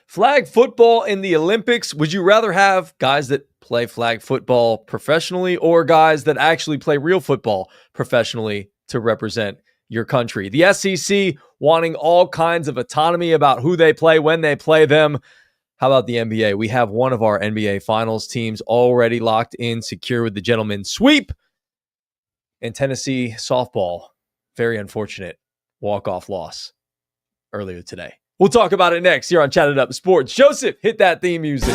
Flag football in the Olympics. Would you rather have guys that play flag football professionally or guys that actually play real football professionally to represent your country? The SEC wanting all kinds of autonomy about who they play, when they play them. How about the NBA? We have one of our NBA Finals teams already locked in, secure with the gentleman's sweep. And Tennessee softball, very unfortunate walk-off loss earlier today. We'll talk about it next here on Chat It Up Sports. Joseph, hit that theme music.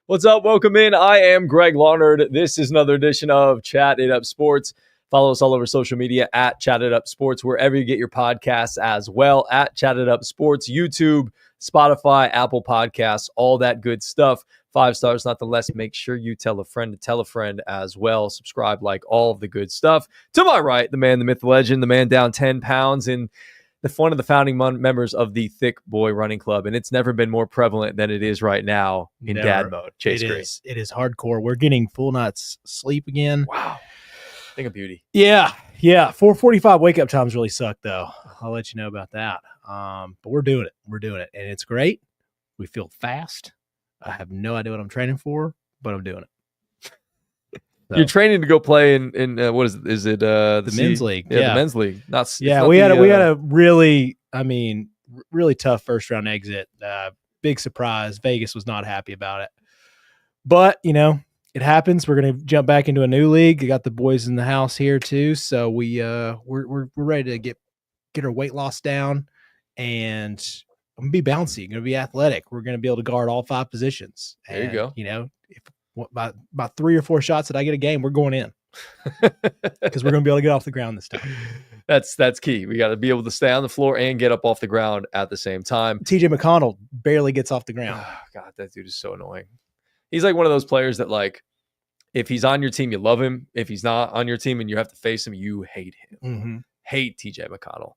What's up? Welcome in. I am Greg Larnard. This is another edition of Chat It Up Sports. Follow us all over social media at Chat It Up Sports, wherever you get your podcasts as well, at Chat It Up Sports, YouTube, Spotify, Apple Podcasts, all that good stuff. 5 stars, not the less. Make sure you tell a friend to tell a friend as well. Subscribe, like all of the good stuff. To my right, the man, the myth, the legend, the man down 10 pounds in one of the founding members of the Thick Boy Running Club, and it's never been more prevalent than it is right now in dad mode. Chase Green. It is hardcore. We're getting full nights sleep again. Wow. Think of beauty. Yeah. 4:45 wake up times really suck, though. I'll let you know about that. But we're doing it. And it's great. We feel fast. I have no idea what I'm training for, but I'm doing it. So. You're training to go play in what is it? Is it the men's league? Yeah, the men's league. We had a really tough first round exit. Big surprise. Vegas was not happy about it, but it happens. We're gonna jump back into a new league. We got the boys in the house here too, so we're ready to get our weight loss down, and I'm gonna be bouncy. Gonna be athletic. We're gonna be able to guard all 5 positions. There you go. If about 3 or 4 shots that I get a game, we're going in because we're going to be able to get off the ground this time. That's key. We got to be able to stay on the floor and get up off the ground at the same time. TJ McConnell barely gets off the ground. Oh, God, that dude is so annoying. He's like one of those players that, like, if he's on your team, you love him. If he's not on your team and you have to face him, you hate him. Mm-hmm. Hate TJ McConnell.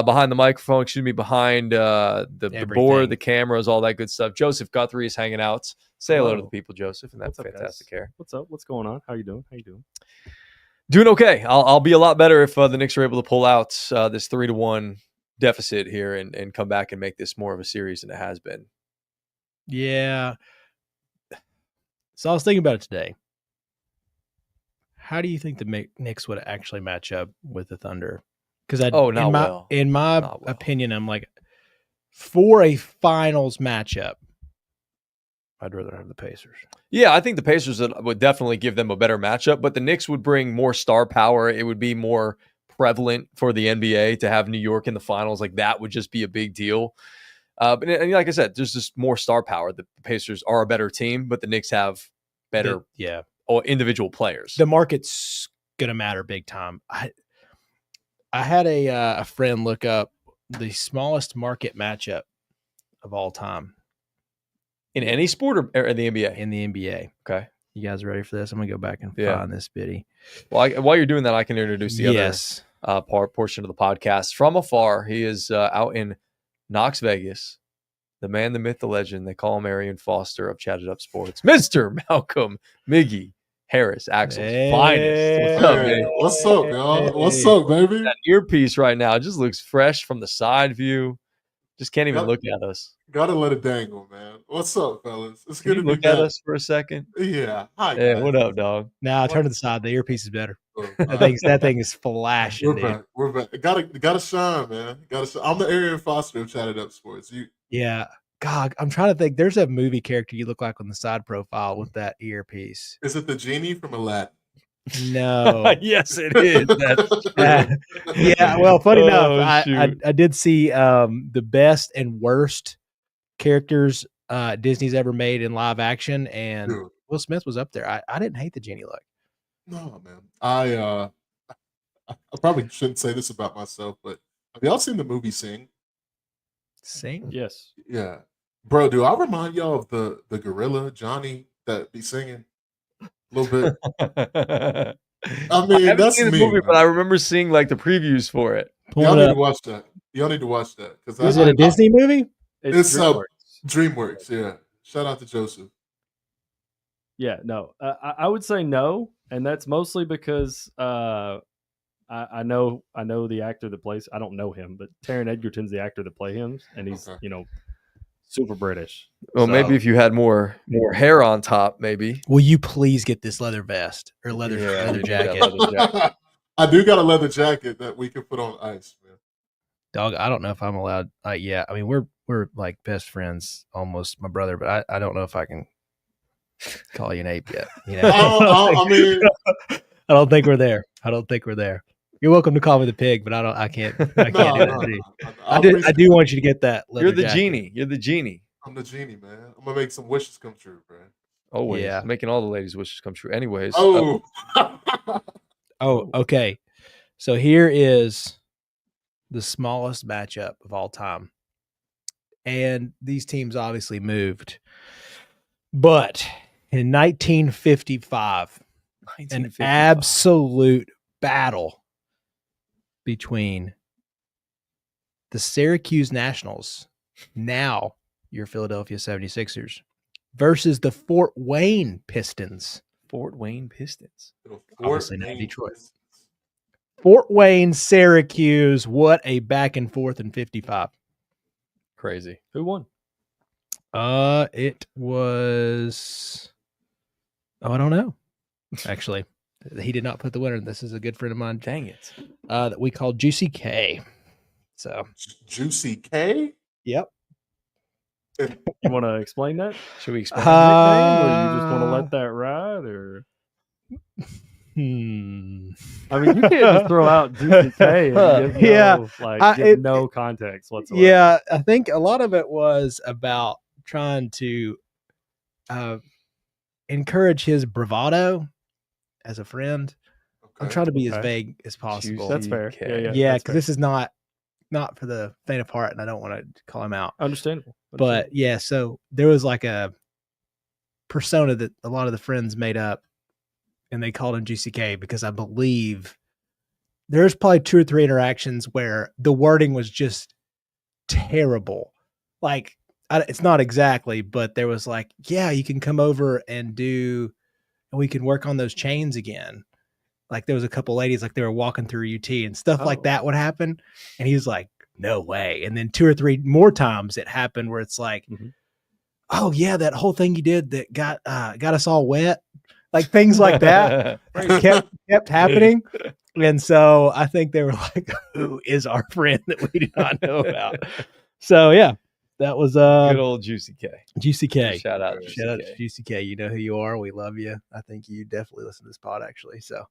Behind the microphone, behind the board, the cameras, all that good stuff. Joseph Guthrie is hanging out. Say hello to the people, Joseph, and that's fantastic hair. What's up? What's going on? How you doing? Doing okay. I'll be a lot better if the Knicks are able to pull out this 3-1 deficit here and come back and make this more of a series than it has been. Yeah. So I was thinking about it today. How do you think the Knicks would actually match up with the Thunder? Because in my opinion, I'm like, for a finals matchup, I'd rather have the Pacers. Yeah, I think the Pacers would definitely give them a better matchup, but the Knicks would bring more star power. It would be more prevalent for the NBA to have New York in the finals. Like, that would just be a big deal. But like I said, there's just more star power. The Pacers are a better team, but the Knicks have better individual players. The market's going to matter big time. I had a friend look up the smallest market matchup of all time. In any sport or in the NBA? In the NBA. Okay. You guys ready for this? I'm going to go back and find this biddy. Well, while you're doing that, I can introduce the other portion of the podcast. From afar, he is out in Knox Vegas. The man, the myth, the legend. They call him Arian Foster of Chat It Up Sports. Mr. Malcolm Miggy Harris, Axel's finest. What's up, man? What's up, y'all? What's up, baby? That earpiece right now just looks fresh from the side view. Just can't even look at us. Gotta let it dangle, man. What's up, fellas? It's good to look at us for a second. Yeah. Hi, guys. What up, dog? Nah, turn to the side. The earpiece is better. That thing is flashing. We're back. Gotta shine, man. I'm the Arian Foster of Chat It Up Sports. Yeah. God, I'm trying to think. There's a movie character you look like on the side profile with that earpiece. Is it the genie from Aladdin? No. Yes, it is. Yeah. Well, funny enough, I did see the best and worst characters Disney's ever made in live action, and Will Smith was up there. I didn't hate the genie look. No, man. I probably shouldn't say this about myself, but have y'all seen the movie Sing? Sing? Yes. Yeah. Bro, do I remind y'all of the gorilla Johnny that be singing a little bit? I mean, haven't that's seen the me, movie, man. but I remember seeing like the previews for it. Pull Y'all it need to up. watch that. Y'all need to watch that because Is it a Disney movie? It's DreamWorks. DreamWorks. Yeah. Shout out to Joseph. Yeah, no, I would say no, and that's mostly because I know the actor that plays. I don't know him, but Taron Egerton's the actor that plays him, and he's Okay. super British. Well, maybe So- if you had more hair on top, maybe. Will you please get this leather vest or leather Yeah, leather we should have jacket? leather jacket. I do got a leather jacket that we can put on ice, man. Dog, I don't know if I'm allowed. Yeah, I mean we're like best friends, almost my brother, but I don't know if I can call you an ape yet. You know, I mean, I don't think we're there. I don't think we're there. You're welcome to call me the pig, but I can't do that to you. I appreciate do it. want you to get that leather You're the jacket. genie. You're the genie. I'm the genie, man. I'm gonna make some wishes come true, bro. Always Yeah. making all the ladies' wishes come true. Anyways, Oh, Oh, okay. So here is the smallest matchup of all time. And these teams obviously moved. But in 1955, an 1955. absolute battle between the Syracuse Nationals, now your Philadelphia 76ers, versus the Fort Wayne Pistons. Fort Wayne Pistons. Obviously not Detroit. Fort Wayne, Syracuse, what a back and forth in 55. Crazy. Who won? It was. Oh, I don't know. Actually, he did not put the winner. This is a good friend of mine. Dang it. That we call Juicy K. So, Juicy K. yep. You want to explain that Should we explain? nickname, or you just want to let that ride? Or I mean, you can't just throw out Juicy K and give Yeah, give no context whatsoever. Yeah, I think a lot of it was about trying to encourage his bravado as a friend. I'm trying to be as Okay. vague as possible. That's fair. Okay. Yeah, Yeah, that's because fair. this is not for the faint of heart, and I don't want to call him out. Understandable. But yeah, so there was like a persona that a lot of the friends made up, and they called him Juicy K because I believe there's probably 2 or 3 interactions where the wording was just terrible. Like, it's not exactly, but there was like, yeah, you can come over and we can work on those chains again. Like there was a couple ladies, like they were walking through UT and stuff like Oh. that would happen. And he was like, no way. And then 2 or 3 more times it happened where it's like, oh yeah, that whole thing you did that got us all wet. Like things like that kept happening. And so I think they were like, who is our friend that we do not know about? So yeah, that was Good old Juicy K. Juicy K. Shout out to Shout out Juicy to K. Juicy K. You know who you are. We love you. I think you definitely listen to this pod, actually. So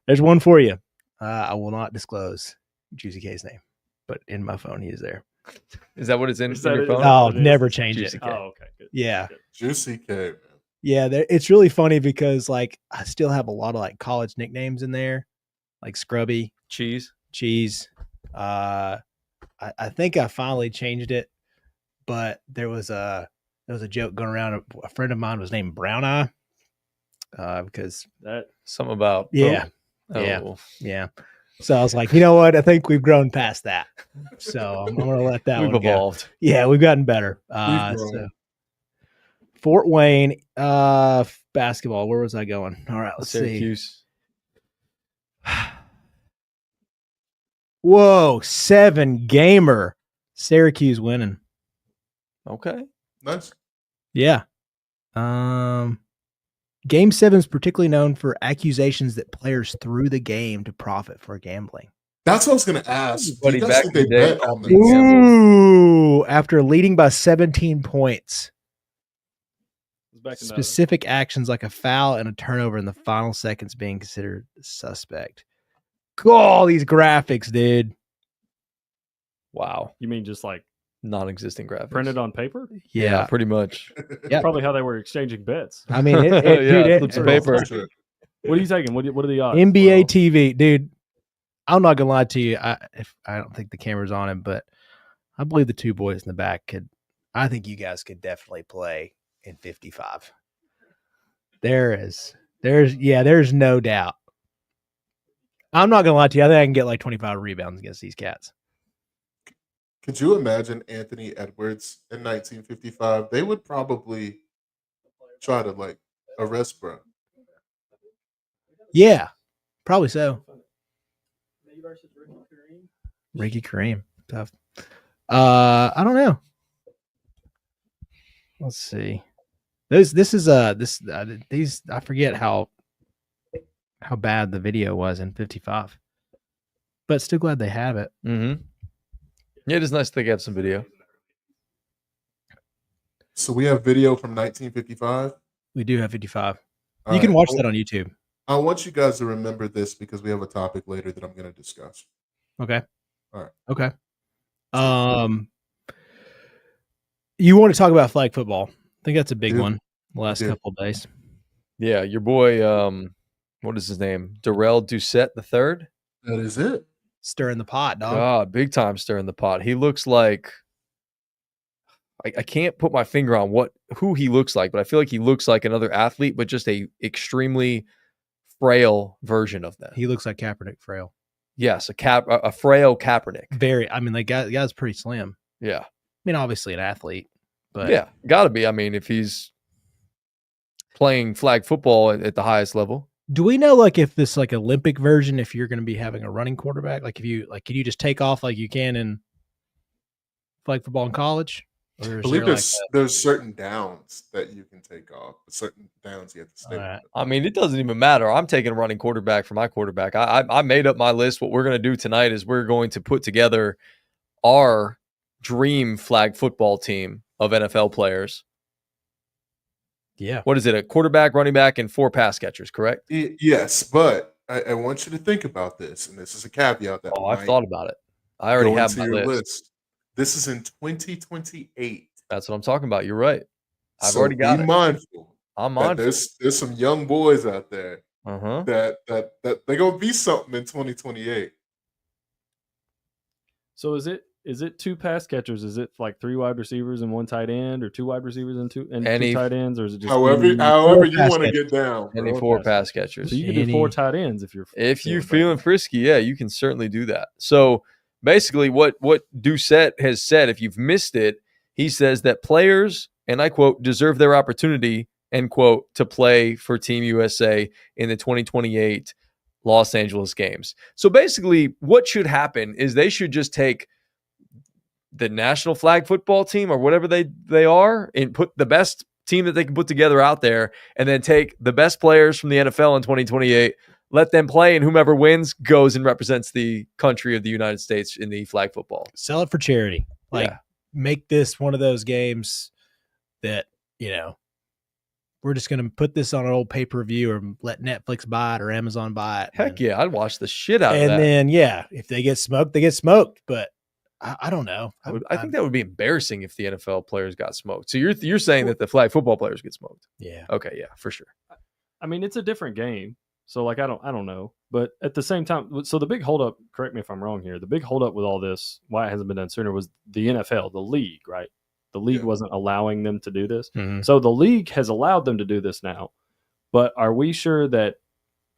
there's one for you. I will not disclose Juicy K's name, but in my phone, he is there. Is that what it's in Is your that- phone? is Oh, what it is? never change Juicy it. K. Oh, okay. Good. Yeah. Good. Juicy K, man. Yeah. It's really funny because like I still have a lot of like college nicknames in there, like Scrubby, Cheese. Cheese. I think I finally changed it, but there was a joke going around. A friend of mine was named Brown Eye because That Something about yeah. Oh. Yeah. Yeah. So I was like, you know what? I think we've grown past that. So I'm going to let that We've one go. evolved. Yeah, we've gotten better. We've grown. So Fort Wayne basketball. Where was I going? All right, let's see. Syracuse. Whoa, 7 gamer. Syracuse winning. Okay. Nice. Yeah. Game 7 is particularly known for accusations that players threw the game to profit for gambling. That's what I was gonna ask. Do Buddy, you guys back think in they the day, bet on Yeah. this? Ooh, after leading by 17 points. was back in the Specific actions like a foul and a turnover in the final seconds being considered suspect. All these graphics, dude. Wow. You mean just like Non-existent graphics. printed on paper? Yeah. pretty much. Yeah. Probably how they were exchanging bets. I mean, Yeah, dude, flips of it- paper. Shit. What are you taking? What are the odds? NBA Well, TV, dude. I'm not gonna lie to you. I don't think the camera's on him, but I believe the 2 boys in the back could. I think you guys could definitely play in 55. There's no doubt. I'm not gonna lie to you. I think I can get like 25 rebounds against these cats. Could you imagine Anthony Edwards in 1955? They would probably try to like arrest bro. Yeah, probably so. Ricky Kareem, tough. I don't know. Let's see. These I forget how bad the video was in 55, but still glad they have it. Mm-hmm. Yeah, it is nice to have some video. So we have video from 1955. We do have 55. All You can right. watch that on YouTube. I want you guys to remember this because we have a topic later that I'm going to discuss. Okay. All right. Okay. You want to talk about flag football? I think that's a big one. The last couple of days. Yeah, your boy. What is his name? Darrell Doucette III. That is it. Stirring the pot, dog. God, big time stirring the pot. He looks like I can't put my finger on who he looks like, but I feel like he looks like another athlete, but just a extremely frail version of that. He looks like Kaepernick frail. Yes, a frail Kaepernick. Very. I mean, the guy's pretty slim. Yeah. I mean, obviously an athlete, but yeah, gotta be. I mean, if he's playing flag football at the highest level. Do we know like if this like Olympic version, if you're going to be having a running quarterback, like if you like, can you just take off like you can in flag football in college? I believe there's certain downs that you can take off. Certain downs you have to stay. Right. I mean, it doesn't even matter. I'm taking a running quarterback for my quarterback. I made up my list. What we're going to do tonight is we're going to put together our dream flag football team of NFL players. Yeah. What is it? A quarterback, running back, and 4 pass catchers, correct? Yes, but I want you to think about this, and this is a caveat that I've thought about it. I already have my list. This is in 2028. That's what I'm talking about. You're right. I've So already got it. Be mindful. I'm mindful. There's some young boys out there that they're gonna be something in 2028. So is it 2 pass catchers? Is it like 3 wide receivers and 1 tight end, or 2 wide receivers and 2 tight ends, or is it just however you want to get down? Any 4 pass catchers. So you can do 4 tight ends if you're feeling frisky. Yeah, you can certainly do that. So basically, what Doucette has said, if you've missed it, he says that players, and I quote, deserve their opportunity, end quote, to play for Team USA in the 2028 Los Angeles games. So basically, what should happen is they should just take the national flag football team or whatever they are and put the best team that they can put together out there, and then take the best players from the NFL in 2028, let them play, and whomever wins goes and represents the country of the United States in the flag football. Sell it for charity. Make this one of those games that, we're just going to put this on an old pay-per-view or let Netflix buy it or Amazon buy it. Heck yeah, I'd watch the shit out of that. And then, if they get smoked, they get smoked. But I don't know. I think that would be embarrassing if the NFL players got smoked. So you're saying that the flag football players get smoked? Yeah. Okay, yeah, for sure. I mean, it's a different game. So I don't know. But at the same time, so the big holdup, correct me if I'm wrong here, the big holdup with all this, why it hasn't been done sooner, was the NFL, the league, right? The league wasn't allowing them to do this. Mm-hmm. So the league has allowed them to do this now. But are we sure that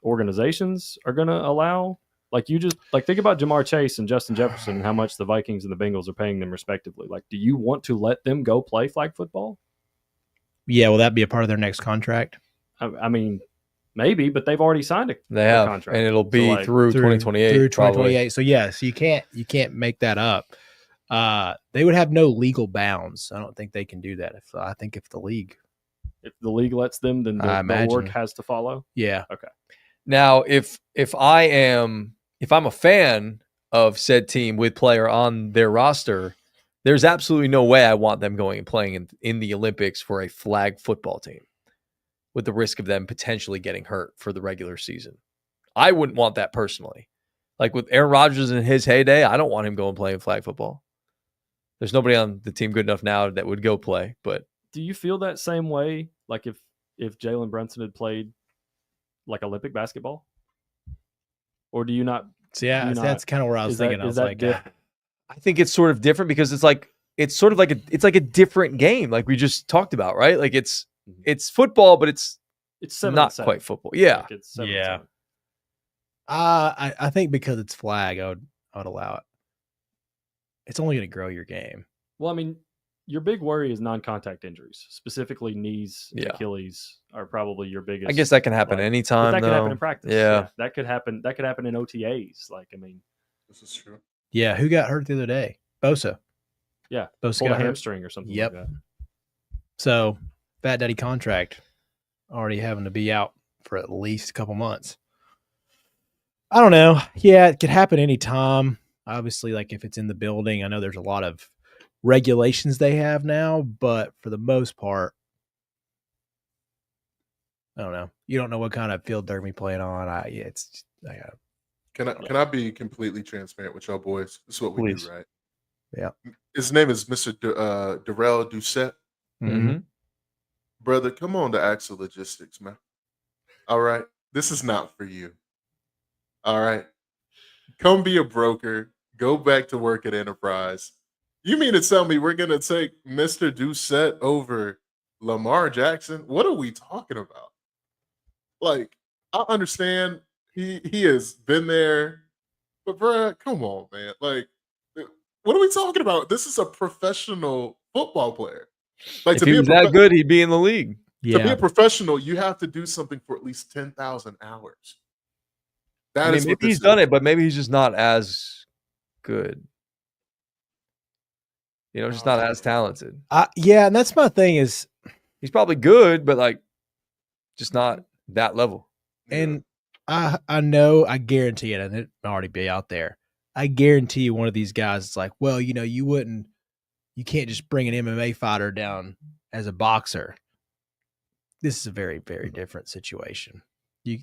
organizations are going to allow? Think about Jamar Chase and Justin Jefferson and how much the Vikings and the Bengals are paying them respectively. Do you want to let them go play flag football? Yeah, will that be a part of their next contract? I mean, maybe, but they've already signed a contract, and it'll be through 2028. Through 2028. So yes, you can't make that up. They would have no legal bounds. I don't think they can do that. If the league lets them, then the work has to follow. Yeah. Okay. Now, if I'm a fan of said team with player on their roster, there's absolutely no way I want them going and playing in the Olympics for a flag football team, with the risk of them potentially getting hurt for the regular season. I wouldn't want that personally. Like with Aaron Rodgers in his heyday, I don't want him going playing flag football. There's nobody on the team good enough now that would go play. But do you feel that same way? Like if Jalen Brunson had played like Olympic basketball, or do you not? Yeah, that's kind of where I was thinking. I was like, I think it's sort of different because it's like a different game, like we just talked about, right? Like it's football, but it's not quite football. Yeah, Like it's 7-7. I think because it's flag, I would allow it. It's only going to grow your game. Well, I mean, your big worry is non-contact injuries, specifically knees, Yeah. Achilles are probably your biggest. I guess that can happen like, anytime. But that though. can happen in practice. Yeah. That could happen. That could happen in OTAs. Like, I mean, This is true. Yeah, who got hurt the other day? Bosa. Yeah, Bosa pull a got hurt. hamstring or something Yep. like that. So, Fat Daddy contract already having to be out for at least a couple months. I don't know. Yeah, it could happen anytime. Obviously, like if it's in the building, I know there's a lot of regulations they have now, but for the most part, I don't know. You don't know what kind of field they're going to be playing on. Can I be completely transparent with y'all boys? This is what we Please. do, right? Yeah. His name is Mr. Darrell Doucette. Mm-hmm. Brother, come on to Axel Logistics, man. All right. This is not for you. All right. Come be a broker. Go back to work at Enterprise. You mean to tell me we're going to take Mr. Doucette over Lamar Jackson? What are we talking about? Like, I understand he has been there, but bruh, come on, man. Like, what are we talking about? This is a professional football player. Like, If he was that good, he'd be in the league. To be a professional, you have to do something for at least 10,000 hours. I mean, maybe he's done it, but maybe he's just not as good. You know, just not as talented. Yeah, and that's my thing is he's probably good, but like just not that level. And I know, I guarantee it, and it already be out there. I guarantee you one of these guys is like, well, you know, you can't just bring an MMA fighter down as a boxer. This is a very, very different situation.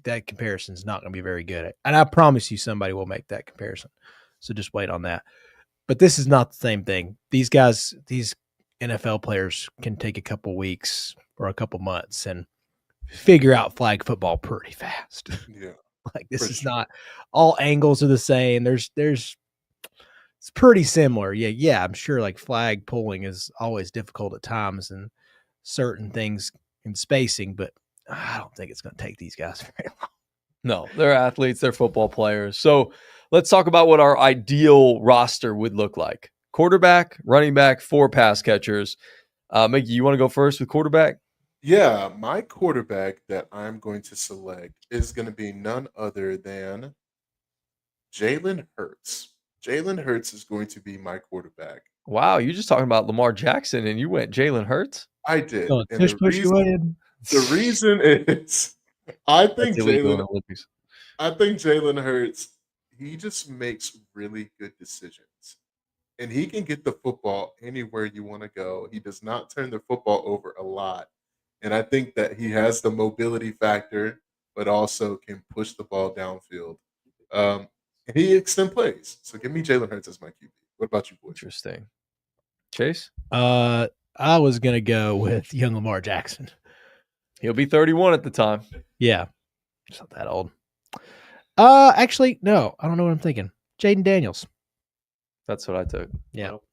That comparison is not going to be very good. And I promise you somebody will make that comparison. So just wait on that. But this is not the same thing. These guys, these NFL players can take a couple weeks or a couple months and figure out flag football pretty fast. Yeah. Like this is not all angles are the same. There's it's pretty similar. Yeah, I'm sure like flag pulling is always difficult at times and certain things in spacing, but I don't think it's going to take these guys very long. No, they're athletes, they're football players. So let's talk about what our ideal roster would look like. Quarterback, running back, 4 pass catchers. Mickey, you want to go first with quarterback? Yeah, my quarterback that I'm going to select is going to be none other than Jalen Hurts. Jalen Hurts is going to be my quarterback. Wow, you're just talking about Lamar Jackson and you went Jalen Hurts? I did. Oh, and the reason is I think Jalen Hurts, he just makes really good decisions. And he can get the football anywhere you want to go. He does not turn the football over a lot. And I think that he has the mobility factor, but also can push the ball downfield. And he extend plays. So give me Jalen Hurts as my QB. What about you, boys? Interesting. Chase? I was going to go with young Lamar Jackson. He'll be 31 at the time. Yeah. He's not that old. Actually, no. I don't know what I'm thinking. Jaden Daniels. That's what I took. Yeah. Well,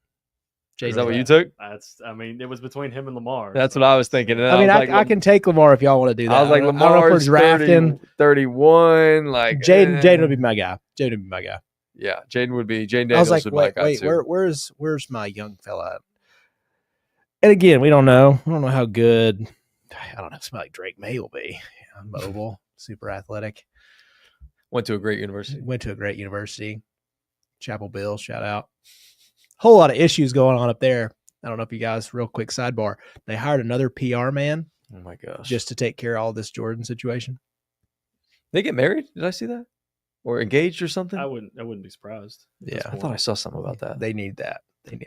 Is that what you took? I mean, it was between him and Lamar. That's what I was thinking. And I mean, I can take Lamar if y'all want to do that. I was like, Lamar's 31. Like Jaden would be my guy. Yeah, Jaden would be. Jaden Daniels I was like, would be my guy too. where's my young fella at? And again, we don't know. I don't know how good. I don't know. Somebody like Drake May will be. Mobile, super athletic. Went to a great university. Chapel Bill, shout out. Whole lot of issues going on up there. I don't know if you guys, real quick sidebar, they hired another PR man. Oh my gosh. Just to take care of all this Jordan situation. They get married? Did I see that? Or engaged or something? I wouldn't be surprised. Yeah, I thought I saw something about that. They need that.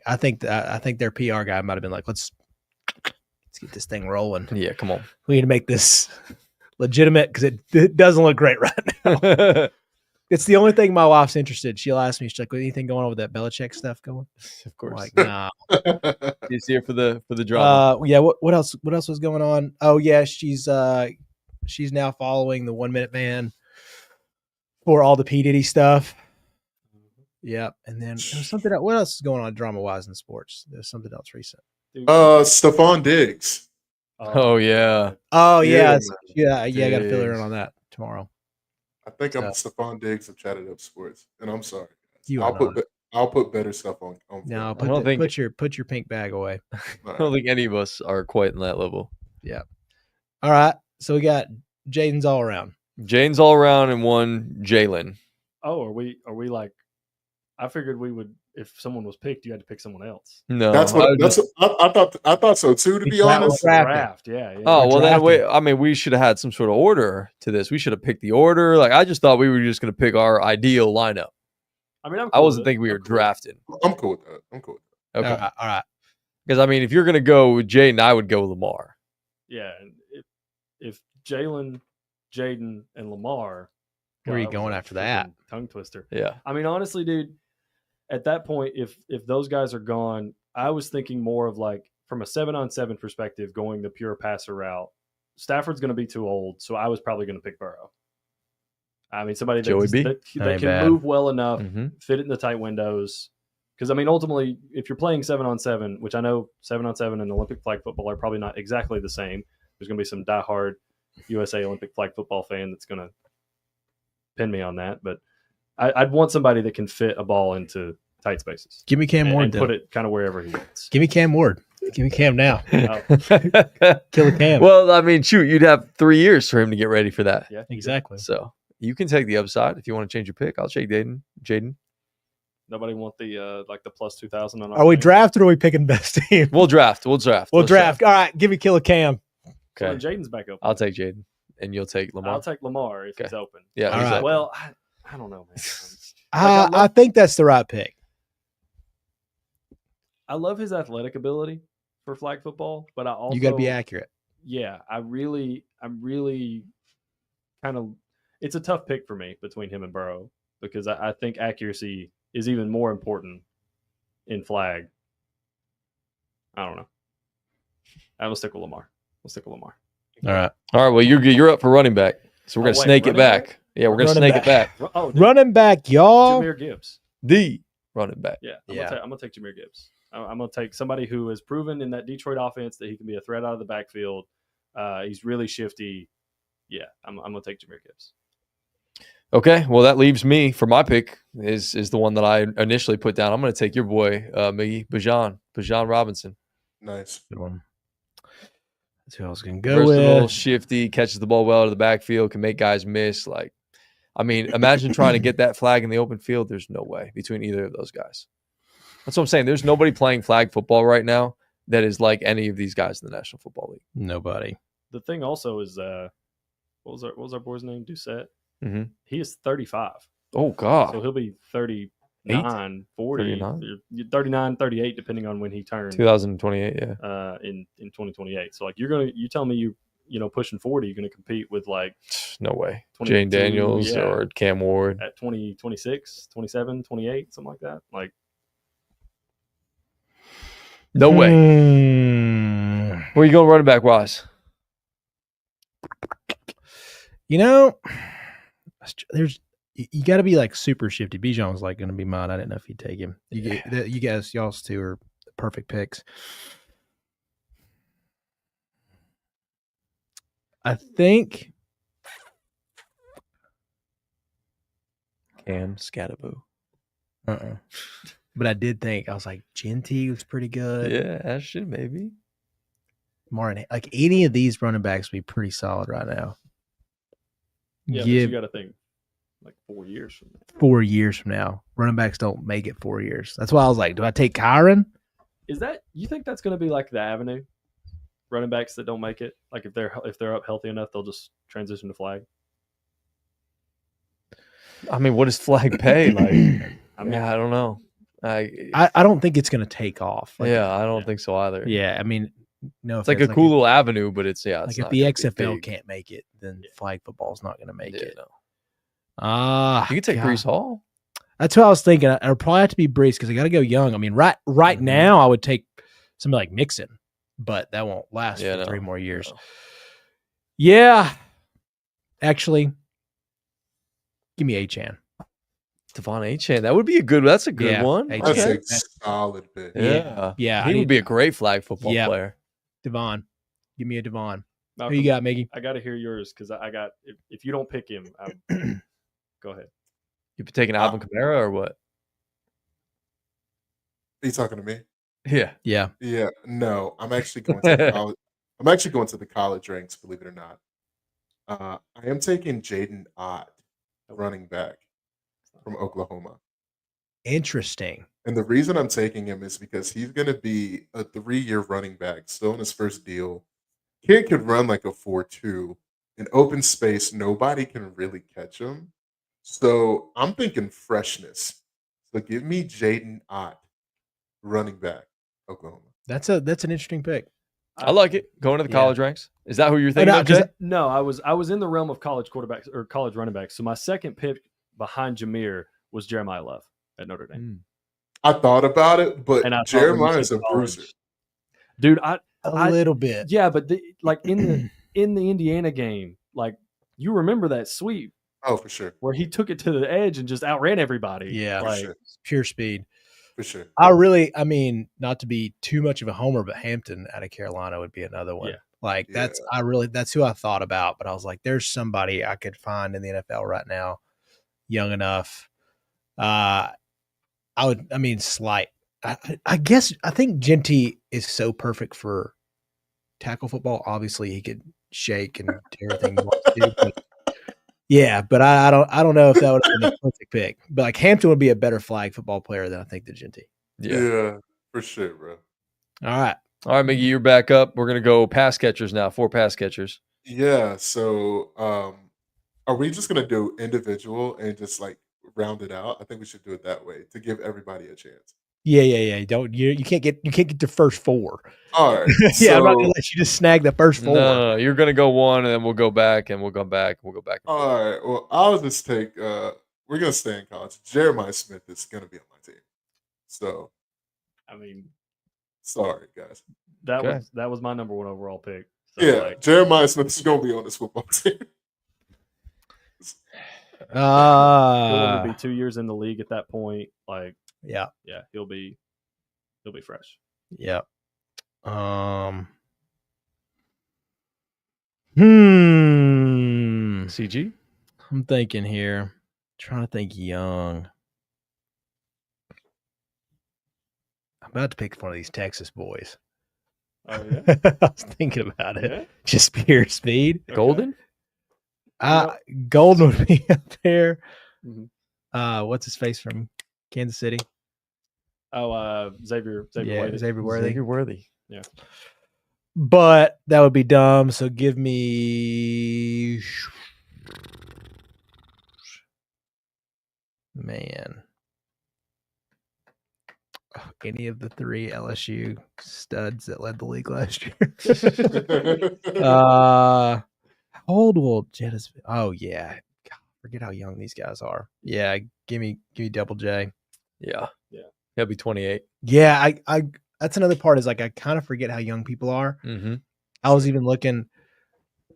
I think their PR guy might have been like, let's get this thing rolling. Yeah, come on. We need to make this legitimate because it doesn't look great right now. It's the only thing my wife's interested. She'll ask me, she's like, anything going on with that Belichick stuff going? Of course. I'm like, nah. She's here for the drama. Yeah. What else was going on? Oh yeah, she's now following the 1 Minute Man for all the P. Diddy stuff. Yeah. And then there was something else. What else is going on drama wise in sports? There's something else recent. Stephon Diggs. Oh yeah. Oh yeah. Yeah. I gotta fill her in on that tomorrow. I think I'm So- Stephon Diggs of Chatted Up Sports, and I'm sorry. Guys. You I'll are put not. I'll put better stuff on. No, film. don't think- put your pink bag away. I don't think any of us are quite in that level. All right. So we got Jaden's all around. Jane's all around and one Jalen. Oh, are we like? I figured we would. If someone was picked, you had to pick someone else. No, That's I what would that's. just- I thought so too. To be honest, Draft, yeah. Oh We're well, then drafting. wait. I mean, we should have had some sort of order to this. We should have picked the order. Like I just thought we were just going to pick our ideal lineup. I mean, I wasn't thinking we were drafting. I'm cool with that. I'm cool with that. Okay, All right. because I mean, if you're going to go with Jaden, I would go Lamar. Yeah, and if Jalen, Jaden, and Lamar, Where are you that was going a after that? freaking tongue twister. Yeah, I mean, honestly, dude, at that point, if those guys are gone, I was thinking more of like from a 7-on-7 perspective, going the pure passer route. Stafford's going to be too old, so I was probably going to pick Burrow. I mean, somebody Joey B? that Ain't can bad. move well enough, Mhm. fit it in the tight windows. Because I mean, ultimately, if you're playing 7-on-7, which I know 7-on-7 and Olympic flag football are probably not exactly the same. There's going to be some diehard USA Olympic flag football fan that's going to pin me on that, but I'd want somebody that can fit a ball into tight spaces Give me Cam and Ward. put it kind of wherever he wants. Give me Cam Ward. Give me Cam now. Oh. Kill a Cam. Well, I mean, shoot, you'd have 3 years for him to get ready for that. Yeah, Exactly. So you can take the upside if you want to change your pick. I'll take Jaden. Nobody want the like the plus 2,000 on our Are we team? drafting or are we picking best team? We'll draft. We'll draft. We'll Let's draft. All right. Give me Kill a Cam. So Okay. then Jaden's back open. I'll take Jaden, and you'll take Lamar. I'll take Lamar if Okay. he's open. Yeah, All he's right. open. Well, I don't know, man. I love- think that's the right pick. I love his athletic ability for flag football, but I also You got to be accurate. Yeah, I'm really kind of. It's a tough pick for me between him and Burrow because I think accuracy is even more important in flag. I don't know. I'm gonna stick with Lamar. All right. All right. Well, you're up for running back, so we're Oh, gonna wait, snake it running back. back? Yeah, we're gonna Running snake back. it back. Oh, dude, Running back, y'all. Jameer Gibbs. The running back. Yeah, Yeah. I'm gonna take Jameer Gibbs. I'm gonna take somebody who has proven in that Detroit offense that he can be a threat out of the backfield. He's really shifty. Yeah, I'm gonna take Jameer Gibbs. Okay. Well, that leaves me for my pick is the one that I initially put down. I'm gonna take your boy, Miggy Bijan Robinson. Nice. Good one. That's who I was going to go Versatile, with. shifty, catches the ball well out of the backfield, can make guys miss. Like, I mean, imagine trying to get that flag in the open field. There's no way between either of those guys. That's what I'm saying. There's nobody playing flag football right now that is like any of these guys in the National Football League. Nobody. The thing also is, what was our boy's name? Doucette. Mhm. He is 35, Oh God, so he'll be 39, 40, 39, 38, depending on when he turns 2028. Yeah, in 2028. So like you tell me you pushing 40, you're gonna compete with like no way. 22, Jane Daniels yeah. or Cam Ward. at 20, 26, 27, 28, something like that. Like No way. Hmm. Where you going running back wise? You know, there's you got to be like super shifty. Bijan was like going to be mine. I didn't know if he'd take him. You guys, y'all's two are the perfect picks. I think Cam Scattaboo. But I did think I was like Genty was pretty good. Yeah, Ashton maybe. Martin, like any of these running backs would be pretty solid right now. yeah, but Give you got to think like 4 years from now. 4 years from now, running backs don't make it 4 years. That's why I was like, do I take Kyron? Is that you think that's going to be like the avenue? Running backs that don't make it, like if they're up healthy enough, they'll just transition to flag. I mean, what does flag pay? Like, I mean, yeah, I don't know. I don't think it's going to take off. Like, yeah, I don't think so either. Yeah, I mean, no, It's like a cool little avenue, but it's Like it's if not the gonna be XFL big. can't make it, then flag football is not going to make Yeah, it. no. Ah, You can take God. Brees Hall. That's what I was thinking. I'd probably have to be Brees because I got to go young. I mean, right Mhm. now, I would take somebody like Mixon, but that won't last Yeah, for no, 3 more years. no. Yeah, actually, give me Achan. Devon Achane. That would be a good. That's a good Yeah, one. Achane. That's Okay. a solid pick. Yeah, Yeah, he would be a great flag football Yeah. player. Devon. Give me a Devon. Who Malcolm, you got, Miggy? I got to hear yours because I got if you don't pick him, Go ahead. You taking Alvin Kamara or what? Are you talking to me? Yeah. Yeah. Yeah. No, I'm actually going to the college. I'm actually going to the college ranks, believe it or not. I am taking Jaden Ott, running back from Oklahoma. Interesting. And the reason I'm taking him is because he's going to be a 3-year running back, still in his first deal. Kid could run like a 4.2 in open space. Nobody can really catch him. So I'm thinking freshness. So give me Jaden Ott, running back, Oklahoma. That's an interesting pick. I like it. Going to the Yeah. college ranks. Is that who you're thinking of, Jay? No, I was in the realm of college quarterbacks or college running backs. So my second pick behind Jameer was Jeremiah Love at Notre Dame. I thought about it, but And I Jeremiah is a bruiser. Dude, A little bit. Yeah, but in the Indiana game, like you remember that sweep Oh, for sure. where he took it to the edge and just outran everybody. Yeah. For like sure. Pure speed. For sure. I mean, not to be too much of a homer, but Hampton out of Carolina would be another one. Yeah. Like that's who I thought about, but I was like, there's somebody I could find in the NFL right now, young enough. Slight. I guess I think Genty is so perfect for tackle football. Obviously, he could shake and do everything he wants to do. But yeah, but I don't know if that would have been a perfect pick. But like Hampton would be a better flag football player than I think the Genty. Yeah, for sure, bro. All right, Miggy, you're back up. We're gonna go pass catchers now. 4 pass catchers. Yeah. So, are we just gonna do individual and just like round it out? I think we should do it that way to give everybody a chance. yeah. You can't get the first 4. All right. Yeah, I'm not so- gonna let you just snag the first 4. No, you're gonna go one, and then we'll go back, and we'll come back, and we'll go back. And forth. All right. Well, I'll just take. We're gonna stay in college. Jeremiah Smith is gonna be on my team. So, I mean, sorry, guys. that was my number 1 overall pick. So Yeah, Jeremiah Smith is gonna be on this football team. he'll be 2 years in the league at that point. Like, Yeah. he'll be fresh. Yeah. CG. I'm thinking here. Trying to think young. I'm about to pick one of these Texas boys. Oh yeah. I was thinking about it. Yeah? Just pure speed. Okay. Golden. Golden would be up there. Mhm. What's his face from Kansas City? Oh, Xavier Worthy. Xavier Worthy. Xavier Worthy. Yeah. But that would be dumb. So give me, man, any of the 3 LSU studs that led the league last year. How old will Jettis be? Oh yeah, God, forget how young these guys are. Yeah, give me Double J. Yeah. Yeah. He'll be 28. Yeah, I that's another part is like I kind of forget how young people are. Mm-hmm. I was even looking.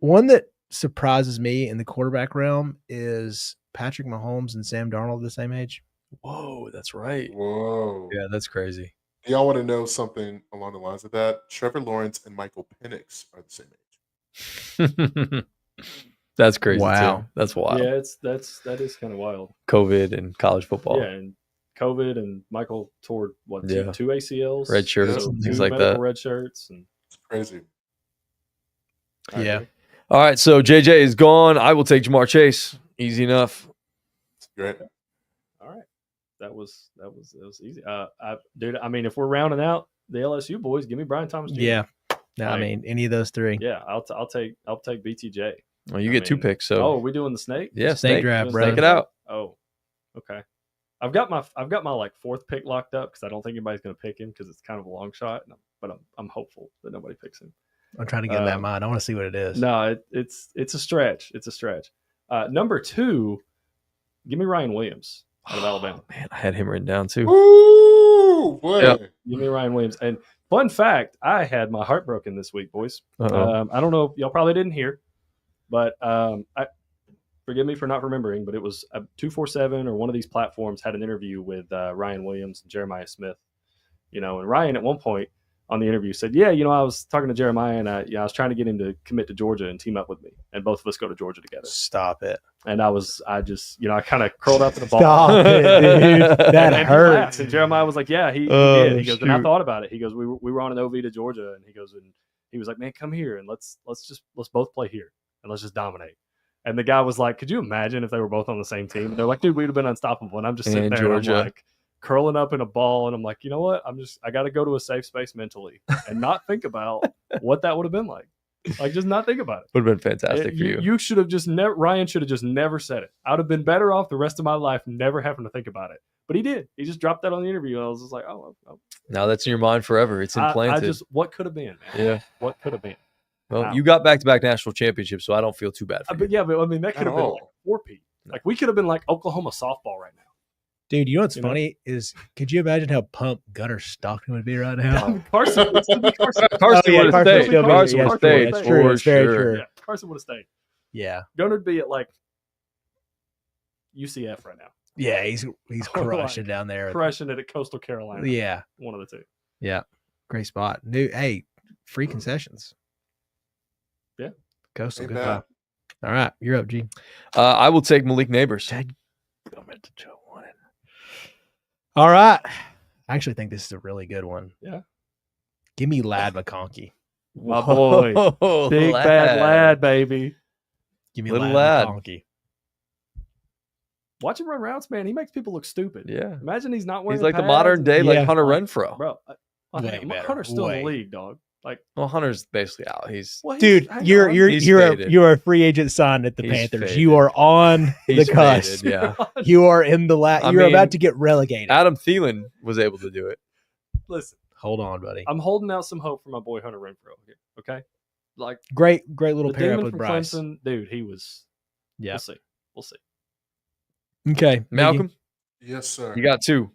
One that surprises me in the quarterback realm is Patrick Mahomes and Sam Darnold the same age. Whoa, that's right. Whoa. Yeah, that's crazy. Do y'all want to know something along the lines of that? Trevor Lawrence and Michael Penix are the same age. That's crazy. Wow. Too. That's wild. Yeah, that is kind of wild. COVID and college football. Yeah, and COVID and Michael tore what Yeah. 2 ACLs, Red shirts, so things 2 like medical that. red shirts, and It's crazy. I Yeah. agree. All right, so JJ is gone. I will take Jamar Chase. Easy enough. It's great. All right, that was easy. Dude, I mean, if we're rounding out the LSU boys, give me Brian Thomas Jr. Yeah. No, I Like- mean any of those 3. yeah, I'll take BTJ. Well, you I get 2 mean, picks. So Oh, are we doing the snake? yeah, Snake draft, Doing bro. Snake it out. Oh, okay. I've got my like 4th pick locked up because I don't think anybody's going to pick him because it's kind of a long shot. But I'm hopeful that nobody picks him. I'm trying to get in that mind. I want to see what it is. No, it's a stretch. It's a stretch. Number 2, give me Ryan Williams out of Alabama. Man, I had him written down too. Ooh, boy. Yep. Give me Ryan Williams. And fun fact, I had my heart broken this week, boys. Uh-oh. I don't know. Y'all probably didn't hear, but forgive me for not remembering, but it was 247 or one of these platforms had an interview with Ryan Williams and Jeremiah Smith. And Ryan at one point on the interview said, "Yeah, I was talking to Jeremiah, and I was trying to get him to commit to Georgia and team up with me, and both of us go to Georgia together." Stop it. And I kind of curled up in a ball. Stop it, dude. That and he hurts. laughed, and Jeremiah was like, "Yeah, he Oh, did." He goes, and I shoot. thought about it. He goes, "We were on an OV to Georgia," and he goes, and he was like, "Man, come here and let's both play here and let's just dominate." And the guy was like, "Could you imagine if they were both on the same team?" And they're like, "Dude, we'd have been unstoppable." And I'm just sitting In there, Georgia. and I'm like curling up in a ball, and I'm like, you know what? I got to go to a safe space mentally and not think about what that would have been like. Like, just not think about it. Would have been fantastic for you. You should have just never. Ryan should have just never said it. I would have been better off the rest of my life never having to think about it. But he did. He just dropped that on the interview, and I was just like, oh. Now that's in your mind forever. It's implanted. What could have been, man? Yeah. What could have been? Well, Wow. you got back-to-back national championships, so I don't feel too bad for you. But I mean, that could have been all. like 4P. Like, we could have been like Oklahoma softball right now. Dude, you know what's You know? funny is, could you imagine how pumped Gunnar Stockton would be right now? Carson would still be Carson. Carson yeah, would have Carson stayed. still be- Carson yeah, would have true, stayed that's true, for it's very sure. true. Yeah, Carson would have stayed. Yeah. Gunnar would be at like UCF right now, Yeah, he's Or crushing like down there. crushing it at Coastal Carolina. Yeah. One of the two. Yeah. Great spot. Hey, free concessions. Yeah. Coastal, Ain't good bad. spot. All right. You're up, G. I will take Malik Neighbors. All right. I actually think this is a really good one. Yeah. Give me Lad McConkey. My boy. Whoa, Big bad lad, baby. Give me Little Lad lad. McConkey. Watch him run routes, man. He makes people look stupid. Yeah. Imagine he's not wearing He's like the pads modern and- day, Yeah. like Hunter Renfro. Bro, Way better. Hunter's still in Way. the league, dog. Like, Well, Hunter's basically out. He's well, Dude, hang you're on. you're He's you're faded. you're a free agent signed at the He's Panthers. faded. You are on he's the cusp. faded, yeah. You are in the I you're mean, about to get relegated. Adam Thielen was able to do it. Listen, Hold on, buddy. I'm holding out some hope for my boy Hunter Renfro here. Okay, like Great little the pair up demon with from Bryce. Clemson, dude. He was. Yeah. We'll see. Okay. Malcolm, Yes, sir. you got two.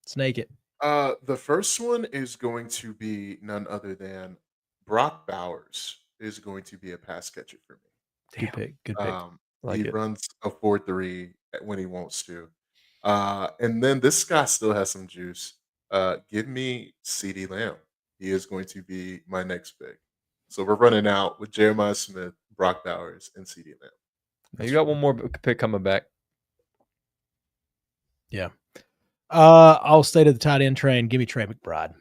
Snake it. The first one is going to be none other than Brock Bowers is going to be a pass catcher for me. Good pick. Good pick. Like He it. runs a 4.3 when he wants to. And then this guy still has some juice. Give me CeeDee Lamb. He is going to be my next pick. So we're running out with Jeremiah Smith, Brock Bowers, and CeeDee Lamb. You got one more pick coming back. I'll stay to the tight end train. Give me Trey McBride.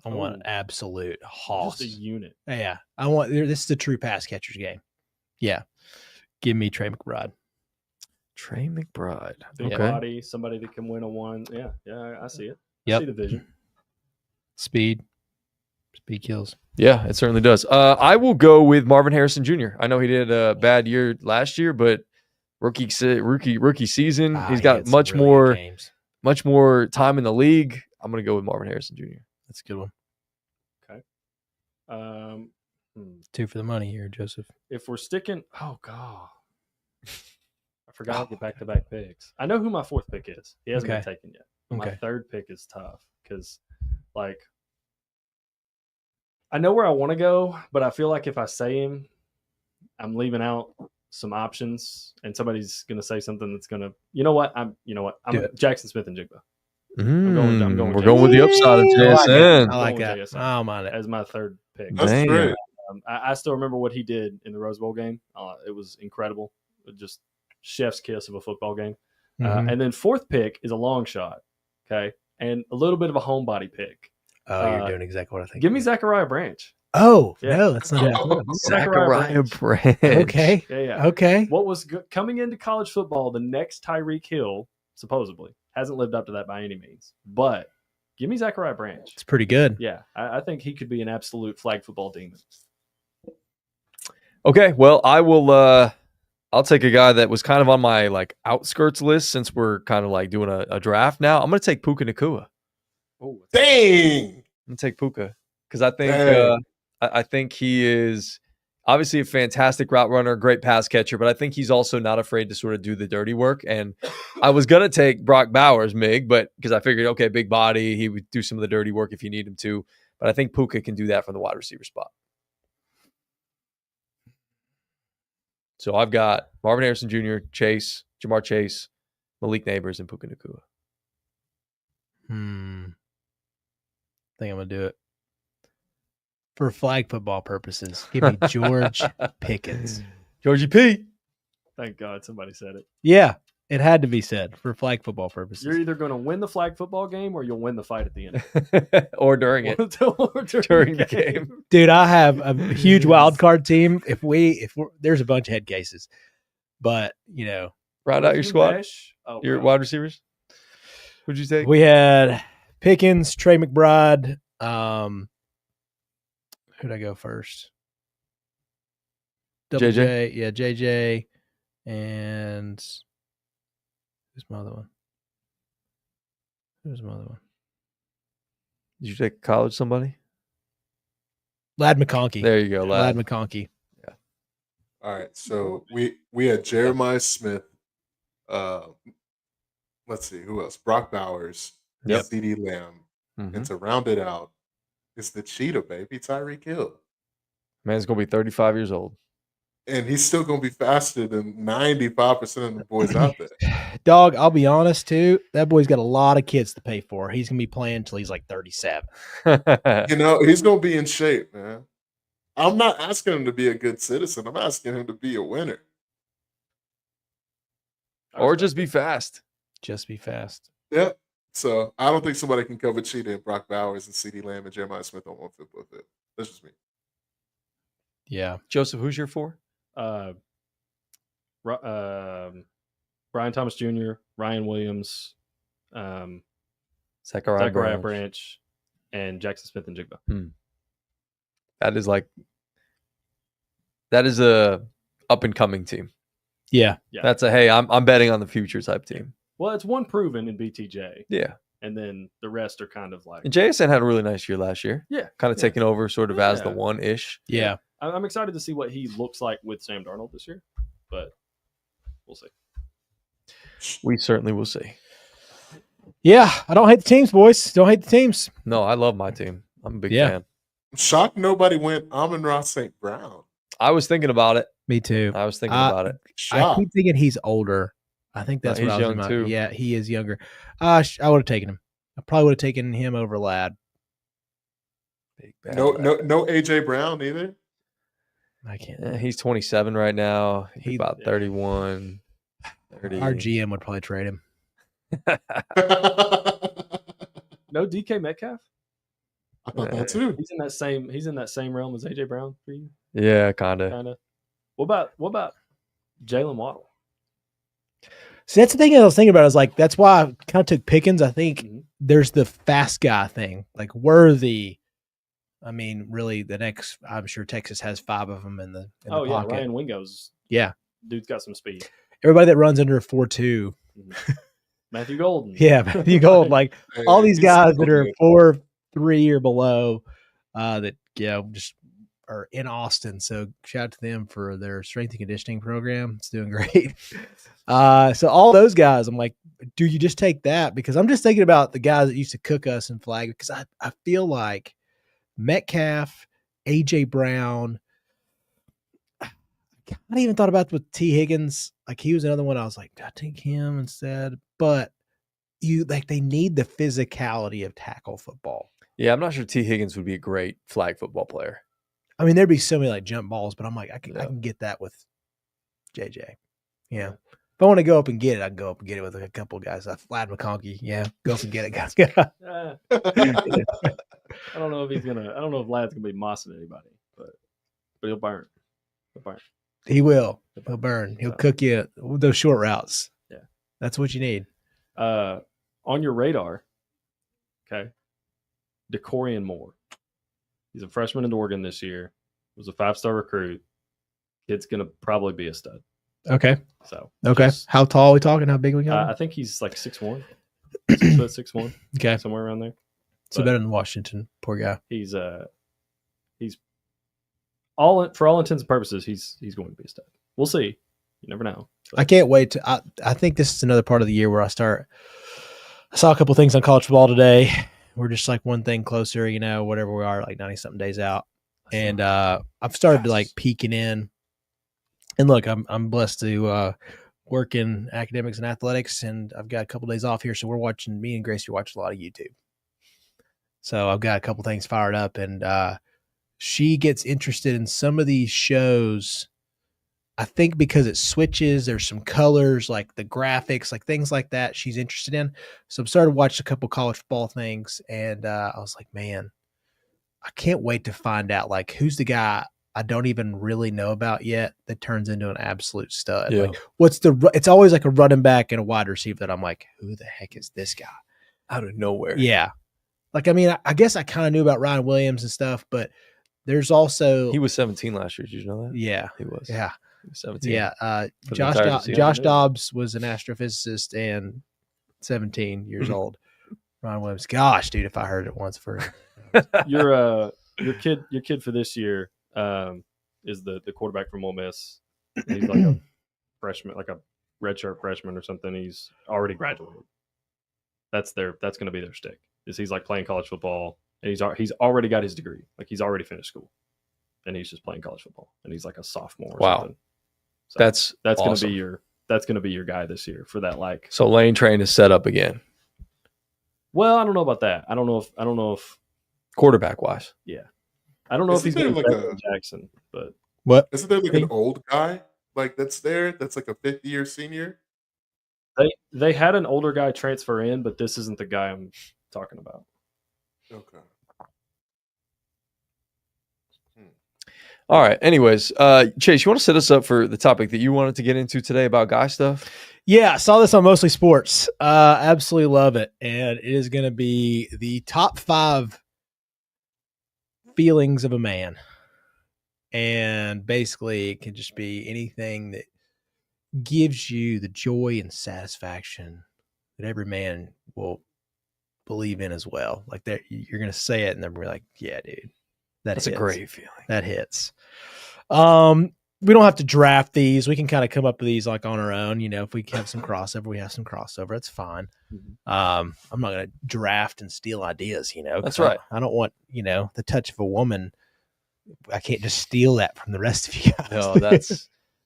I want an Ooh. absolute hoss. Just a unit. Yeah. I want this is a true pass catcher's game. Yeah. Give me Trey McBride. Trey McBride. Big Okay. body, somebody that can win a one. Yeah, I see it. Yep. I see the vision. Speed kills. Yeah, it certainly does. I will go with Marvin Harrison Jr. I know he did a bad year last year, but rookie season, he's He got had some much really good more games. much more time in the league. I'm going to go with Marvin Harrison Jr. That's a good one. Um, 2 for the money here, Joseph. if we're sticking, oh god, I forgot to get back-to-back picks. I know who my fourth pick is. He hasn't Okay. been taken yet. My Okay. third pick is tough because, like, I know where I want to go, but I feel like if I say him, I'm leaving out some options, and somebody's going to say something that's going to, you know what? I'm Do it. Jackson Smith and Jigba We're with going with the upside of JSN. I like Going with that. JSN. I don't mind it. as my third pick. That's Dang. great. I still remember what he did in the Rose Bowl game. It was incredible. Just chef's kiss of a football game. Mhm. And then fourth pick is a long shot. Okay. And a little bit of a homebody pick. Oh, you're uh, doing exactly what I think. Give me Zachariah Branch. Oh, Yeah. no, that's not Oh. it. Zachariah Branch. Okay. Yeah. Okay. What was coming into college football, the next Tyreek Hill, supposedly, hasn't lived up to that by any means. But give me Zachariah Branch. It's pretty good. Yeah. I think he could be an absolute flag football demon. Okay, well, I will I'll take a guy that was kind of on my like outskirts list since we're kind of like doing a draft now. I'm going to take Puka Nakua. Oh, Dang. I'm going to take Puka cuz I think Dang. I think he is obviously a fantastic route runner, great pass catcher, but I think he's also not afraid to sort of do the dirty work. And I was going to take Brock Bowers, Mig, but because I figured, okay, big body, he would do some of the dirty work if you need him to. But I think Puka can do that from the wide receiver spot. So I've got Marvin Harrison Jr., Jamar Chase, Malik Neighbors, and Puka Nakua. I think I'm going to do it. for flag football purposes, give me George Pickens. Georgie P. Thank God somebody said it. Yeah, it had to be said for flag football purposes. You're either going to win the flag football game or you'll win the fight at the end. Or during it. During the game. Dude, I have a huge wild card team. If we're, there's a bunch of head cases, but Round out your squad. Mesh? Oh, Your bro. wide receivers. Who'd you take? we had Pickens, Trey McBride. Who'd I go first? Double JJ? J. Yeah, JJ. And who's my other one? Did you take college somebody? Lad McConkey. There you go, Lad lad. McConkey. All right, so we had Jeremiah Smith. Let's see who else. Brock Bowers. Yep. CeeDee Lamb. Mhm. And to round it out, it's the cheetah baby, Tyreek Hill, Man's gonna be 35 years old. and he's still going to be faster than 95% of the boys out there. Dog, I'll be honest too. That boy's got a lot of kids to pay for. He's gonna be playing until he's like 37. He's going to be in shape, man. I'm not asking him to be a good citizen. I'm asking him to be a winner. Or just be fast. Just be fast. Yeah. So I don't think somebody can cover cheetah and Brock Bowers and CeeDee Lamb and Jeremiah Smith on one football field. That's just me. Yeah. Joseph, who's your 4? Brian Thomas Jr., Ryan Williams, Zachariah Zachariah Branch. Branch, and Jackson Smith and Jigba. That is a up and coming team. Yeah. Yeah. That's a hey, I'm betting on the future type team. Well, it's one proven in BTJ, Yeah. and then the rest are kind of like. And JSN had a really nice year last year. Yeah. Kind of taking over sort of as the Yeah. one ish. Yeah. I'm excited to see what he looks like with Sam Darnold this year, but we'll see. We certainly will see. Yeah. I don't hate the teams, boys. Don't hate the teams. No, I love my team. I'm a big Yeah. fan. I'm shocked nobody went Amon-Ra St. Brown. I was thinking about it. Me too. I was thinking about it. I Shocked. keep thinking he's older. I think that's No, what he's I was young, about. too. Yeah, he is younger. I would have taken him. I probably would have taken him over Lad. Big bad No, lad. no AJ Brown either. I can't. Yeah, he's 27 right now. He's He- about 31. 30. Our GM would probably trade him. No DK Metcalf. I thought that too. He's in that same realm as AJ Brown for you, Yeah, kind of. kind of. What about Jalen Waddle? See, that's the thing I was thinking about. Is like that's why I kind of took Pickens. I think Mhm. there's the fast guy thing, like Worthy. I mean, really, the next. I'm sure Texas has 5 of them in the Oh yeah, pocket. Ryan Wingo's. Yeah, Dude's got some speed. everybody that runs under a 4.2. Matthew Golden. Yeah, Matthew Gold. Like Hey, all these he's guys still that are good. 4.3 or below, that just are in Austin. So shout out to them for their strength and conditioning program. It's doing great. So all those guys, I'm like, do you just take that? Because I'm just thinking about the guys that used to cook us in flag. Because I feel like Metcalf, AJ Brown. I even thought about with T. Higgins. Like he was another one. I was like, I take him instead. But they need the physicality of tackle football. Yeah, I'm not sure T. Higgins would be a great flag football player. I mean, there'd be so many like jump balls, but I'm like, I Yeah. can get that with JJ. Yeah. If I want to go up and get it, I can go up and get it with a couple of guys. Lad McConkey. Yeah. Go up and get it, guys. I don't know if Lad's gonna be mossing anybody, but he'll burn. He'll burn. He will. He'll burn. He'll So, cook you with those short routes. Yeah. That's what you need. On your radar, okay, DeCorian Moore. He's a freshman in Oregon this year. Was a 5-star recruit. Kid's gonna probably be a stud. Okay. So Okay. just- How tall are we talking? How big are we I talking? think he's like 6'1", 6'1", Okay. somewhere around there. So but- better than Washington. Poor guy. He's for all intents and purposes, he's going to be a stud. We'll see. You never know. I can't wait to. I think this is another part of the year where I saw a couple things on college football today. We're just like one thing closer, whatever we are, like 90-something days out. And I've started to like peeking in. And look, I'm blessed to work in academics and athletics, and I've got a couple days off here. So me and Gracie watch a lot of YouTube. So I've got a couple things fired up, and she gets interested in some of these shows. I think because it switches, there's some colors, like the graphics, like things like that she's interested in. So I'm started watching a couple college football things, and I was like, man, I can't wait to find out like who's the guy I don't even really know about yet that turns into an absolute stud. Yeah. Like it's always like a running back and a wide receiver that I'm like, who the heck is this guy? Out of nowhere. Yeah. Like, I mean, I guess I kind of knew about Ryan Williams and stuff, but there's also He was 17 last year. Did you know that? yeah. He was. Yeah. He was 17. Yeah. For the entirety of the season. Josh Dobbs was an astrophysicist and 17 years old. Ryan Williams. Gosh, dude, if I heard it once for Your kid for this year is the quarterback from Ole Miss. He's like a freshman, like a redshirt freshman or something. He's already graduated. That's going to be their stick. He's like playing college football, and he's already got his degree. Like he's already finished school, and he's just playing college football, and he's like a sophomore. Or Wow. something. So That's awesome. That's gonna be your guy this year for that. Like, so Lane Train is set up again, well, I don't know about that. I don't know if quarterback wise. yeah, I don't know if he's Isn't going there to like like Jackson, but what? Isn't there like an old guy like that's there? That's like a 50-year senior. they had an older guy transfer in, but this isn't the guy I'm talking about. Okay. All right. Anyways, Chase, you want to set us up for the topic that you wanted to get into today about guy stuff? Yeah, I saw this on Mostly Sports. Absolutely love it. And it is going to be the top 5 feelings of a man. And basically, it can just be anything that gives you the joy and satisfaction that every man will believe in as well. Like you're going to say it, and then we're like, yeah, dude, That's hits. a great feeling. That hits. We don't have to draft these. We can kind of come up with these like on our own. You know, if we have some crossover, we have some crossover. It's fine. I'm not going to draft and steal ideas, you know. That's right. I don't want, you know, the touch of a woman. I can't just steal that from the rest of you guys. No,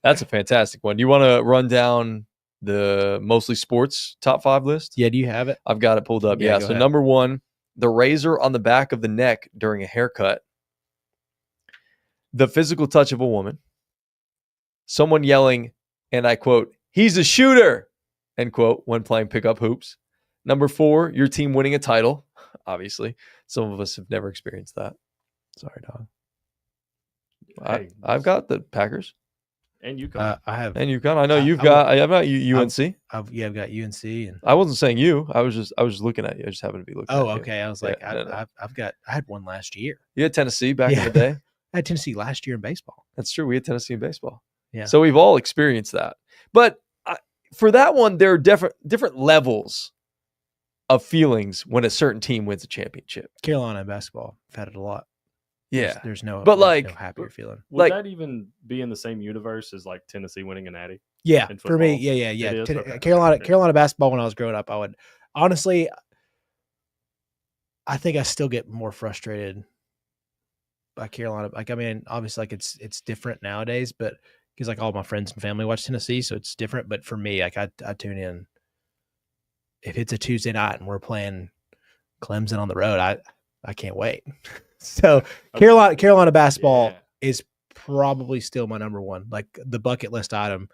that's a fantastic one. Do you want to run down the Mostly Sports top 5 list? Yeah, do you have it? I've got it pulled up. Yeah, Yeah. go So ahead. number 1, the razor on the back of the neck during a haircut. The physical touch of a woman. Someone yelling, and I quote, "He's a shooter," end quote, when playing pickup hoops. Number 4, your team winning a title. Obviously, some of us have never experienced that. Sorry, dog. Hey, I've got the Packers and you I have. and UConn. I know you've I- got. I've got UNC. I've got UNC and. I wasn't saying you. I was just looking at you. I just happened to be looking. Oh, at you. okay. I was Yeah, like, no. I had one last year. You had Tennessee back in Yeah. the day. I had Tennessee last year in baseball. That's true. We had Tennessee in baseball. Yeah. So we've all experienced that. But for that one, there are different levels of feelings when a certain team wins a championship. Carolina in basketball, I've had it a lot. Yeah. There's no, But, there's like- no happier feeling. would like- that even be in the same universe as like Tennessee winning a natty? Yeah, in for me, football? yeah. It is? Okay. Carolina basketball when I was growing up, I would honestly, I think I still get more frustrated by Carolina. Like, I mean, obviously, like it's different nowadays, but because like all my friends and family watch Tennessee, so it's different. But for me, like I tune in if it's a Tuesday night and we're playing Clemson on the road. I can't wait. So Carolina basketball Yeah. is probably still my number one, like the bucket list item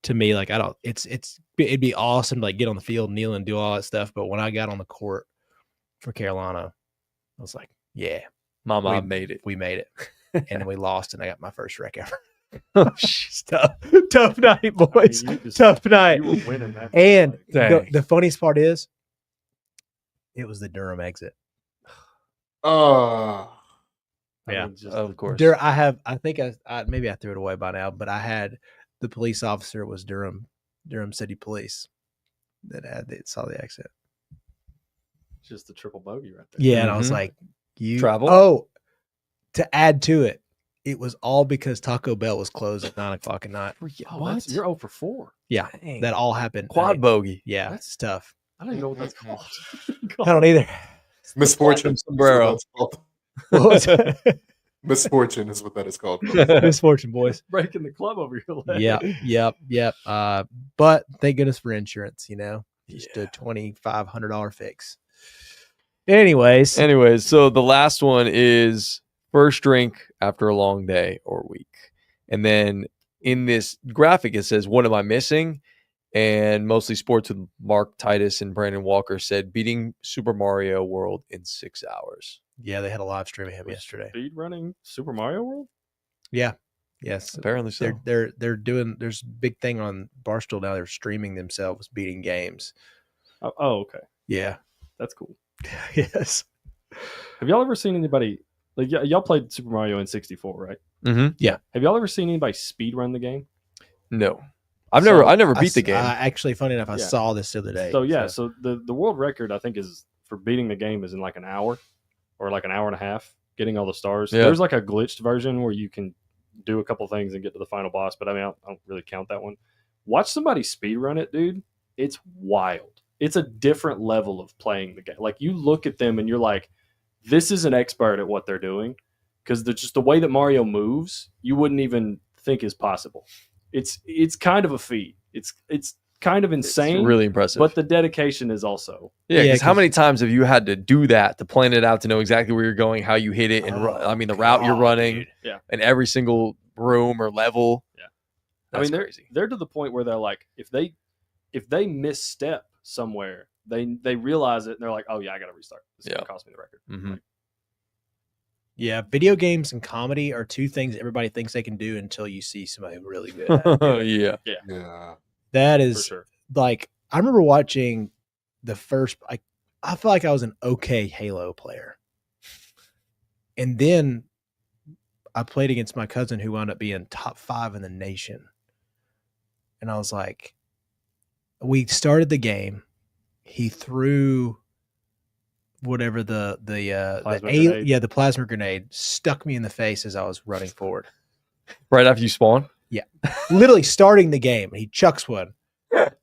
to me. Like it'd be awesome to like get on the field, kneel and do all that stuff. But when I got on the court for Carolina, I was like, yeah, Mama We- made it. we made it. And then we lost and I got my first wreck ever. Oh, shit. Tough night, boys. I mean, you just- Tough night. You were winning that. And fight. Dang. the funniest part is it was the Durham exit. Oh, I Yeah. mean, just Of course. I think I maybe I threw it away by now, but I had the police officer was Durham City Police that saw the exit. just the triple bogey right there. Yeah, and I was Mhm. like, you Travel? Oh, to add to it, it was all because Taco Bell was closed at 9:00 at night. Oh, that's, you're 0 for 4. Yeah, Dang. that all happened. Quad bogey. Yeah, That's- it's tough. I don't even know what that's Mhm. called. I don't either. misfortune. Sombrero. Is what that's called. What was it? Misfortune is what that is called. Misfortune, boys. Breaking the club over your leg. Yep. But thank goodness for insurance. You know, just Yeah. a $2,500 fix. Anyways, Anyways, so the last one is first drink after a long day or week. And then in this graphic, it says, what am I missing? And Mostly Sports with Mark Titus and Brandon Walker said, beating Super Mario World in 6 hours. Yeah, they had a live stream of him yesterday. Speed running Super Mario World? Yeah. Yes. Apparently so. They're doing, there's a big thing on Barstool now. They're streaming themselves beating games. Oh, okay. Yeah. That's cool. Yes. Have y'all ever seen anybody, like, y'all played Super Mario in 64, right? Mm-hmm. Yeah. Have y'all ever seen anybody speed run the game? No. I never beat the game. Actually, funny enough, I Yeah. saw this the other day. So the world record, I think, is for beating the game is in like an hour or like an hour and a half, getting all the stars. Yeah. There's like a glitched version where you can do a couple things and get to the final boss, but I mean, I don't really count that one. Watch somebody speed run it, dude. It's wild. It's a different level of playing the game. Like, you look at them and you're like, this is an expert at what they're doing, because just the way that Mario moves, you wouldn't even think is possible. It's kind of a feat. It's kind of insane. It's really impressive. But the dedication is also. Yeah, because how 'cause- many times have you had to do that to plan it out, to know exactly where you're going, how you hit it, and the route you're running, dude. Yeah. in every single room or level. Yeah. That's I mean, crazy. they're to the point where they're like, if they misstep somewhere, they realize it and they're like, oh yeah, I got to restart. This is Yeah. gonna cost me the record. Mhm. Like, Yeah, video games and comedy are two things everybody thinks they can do until you see somebody really good at it. Yeah. Yeah. That for is sure. like, I remember watching the first, I feel like I was an okay Halo player. And then I played against my cousin who wound up being top 5 in the nation. And I was like, we started the game. He threw whatever the plasma grenade stuck me in the face as I was running forward. Right after you spawn? Literally starting the game. He chucks one,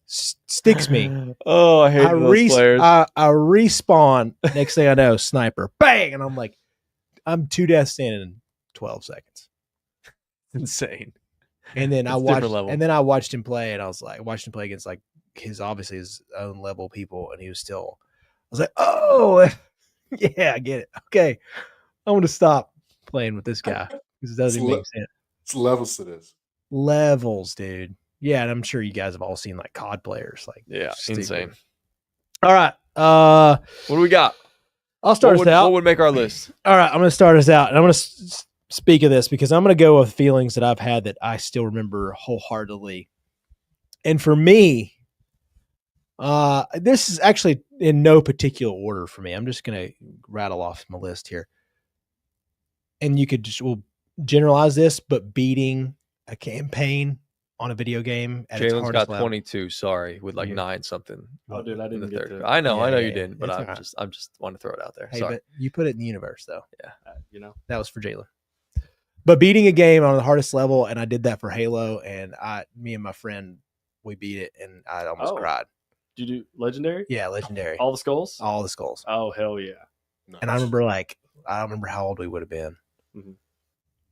sticks me. Oh, I hate those players. I respawn. Next thing I know, sniper, bang, and I'm like, I'm 2 deaths in 12 seconds. Insane. And then It's a different level. I watched him play, and I was like, I watched him play against like his own level people, and he was still. I was like, oh, yeah, I get it. Okay, I want to stop playing with this guy because it doesn't even make sense. It's levels to this. Levels, dude. Yeah, and I'm sure you guys have all seen like COD players, like Yeah, stupid. insane. All right, What do we got? I'll start us out. What would make our list? All right, I'm going to start us out, and I'm going to speak of this because I'm going to go with feelings that I've had that I still remember wholeheartedly. And for me, this is actually in no particular order for me. I'm just going to rattle off my list here. And you could we'll generalize this, but beating a campaign on a video game at its Jalen's hardest got level. 22. Sorry, with like Yeah. 9 something. Oh, dude, I in the didn't get third. to. I know Yeah, you yeah, didn't, but it's I'm all right. just want to throw it out there. Hey, Sorry. but you put it in the universe, though. You know. That was for Jalen. But beating a game on the hardest level, and I did that for Halo, and me and my friend, we beat it, and I almost Oh. cried. Did you do legendary? Yeah, legendary. All the skulls? All the skulls. Oh, hell yeah. And I remember I don't remember how old we would have been. Mhm.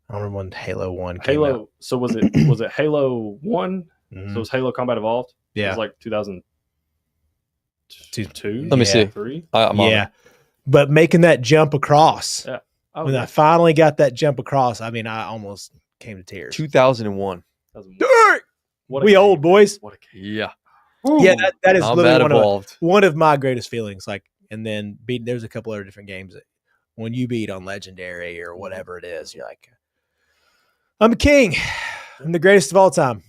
I don't remember when Halo 1 came out. Halo. So was it Halo 1? Mhm. So it was Halo Combat Evolved? It Yeah. was like 2002? Let me see. 3? I'm on Yeah. it. But making that jump across, Yeah. Oh, when yeah. I finally got that jump across, I mean, I almost came to tears. 2001. What a We game. old boys. What a game. Yeah. Yeah, that is I'm literally that one of, evolved. one of my greatest feelings. Like, and then there's a couple other different games that when you beat on legendary or whatever it is, you're like, I'm a king. I'm the greatest of all time.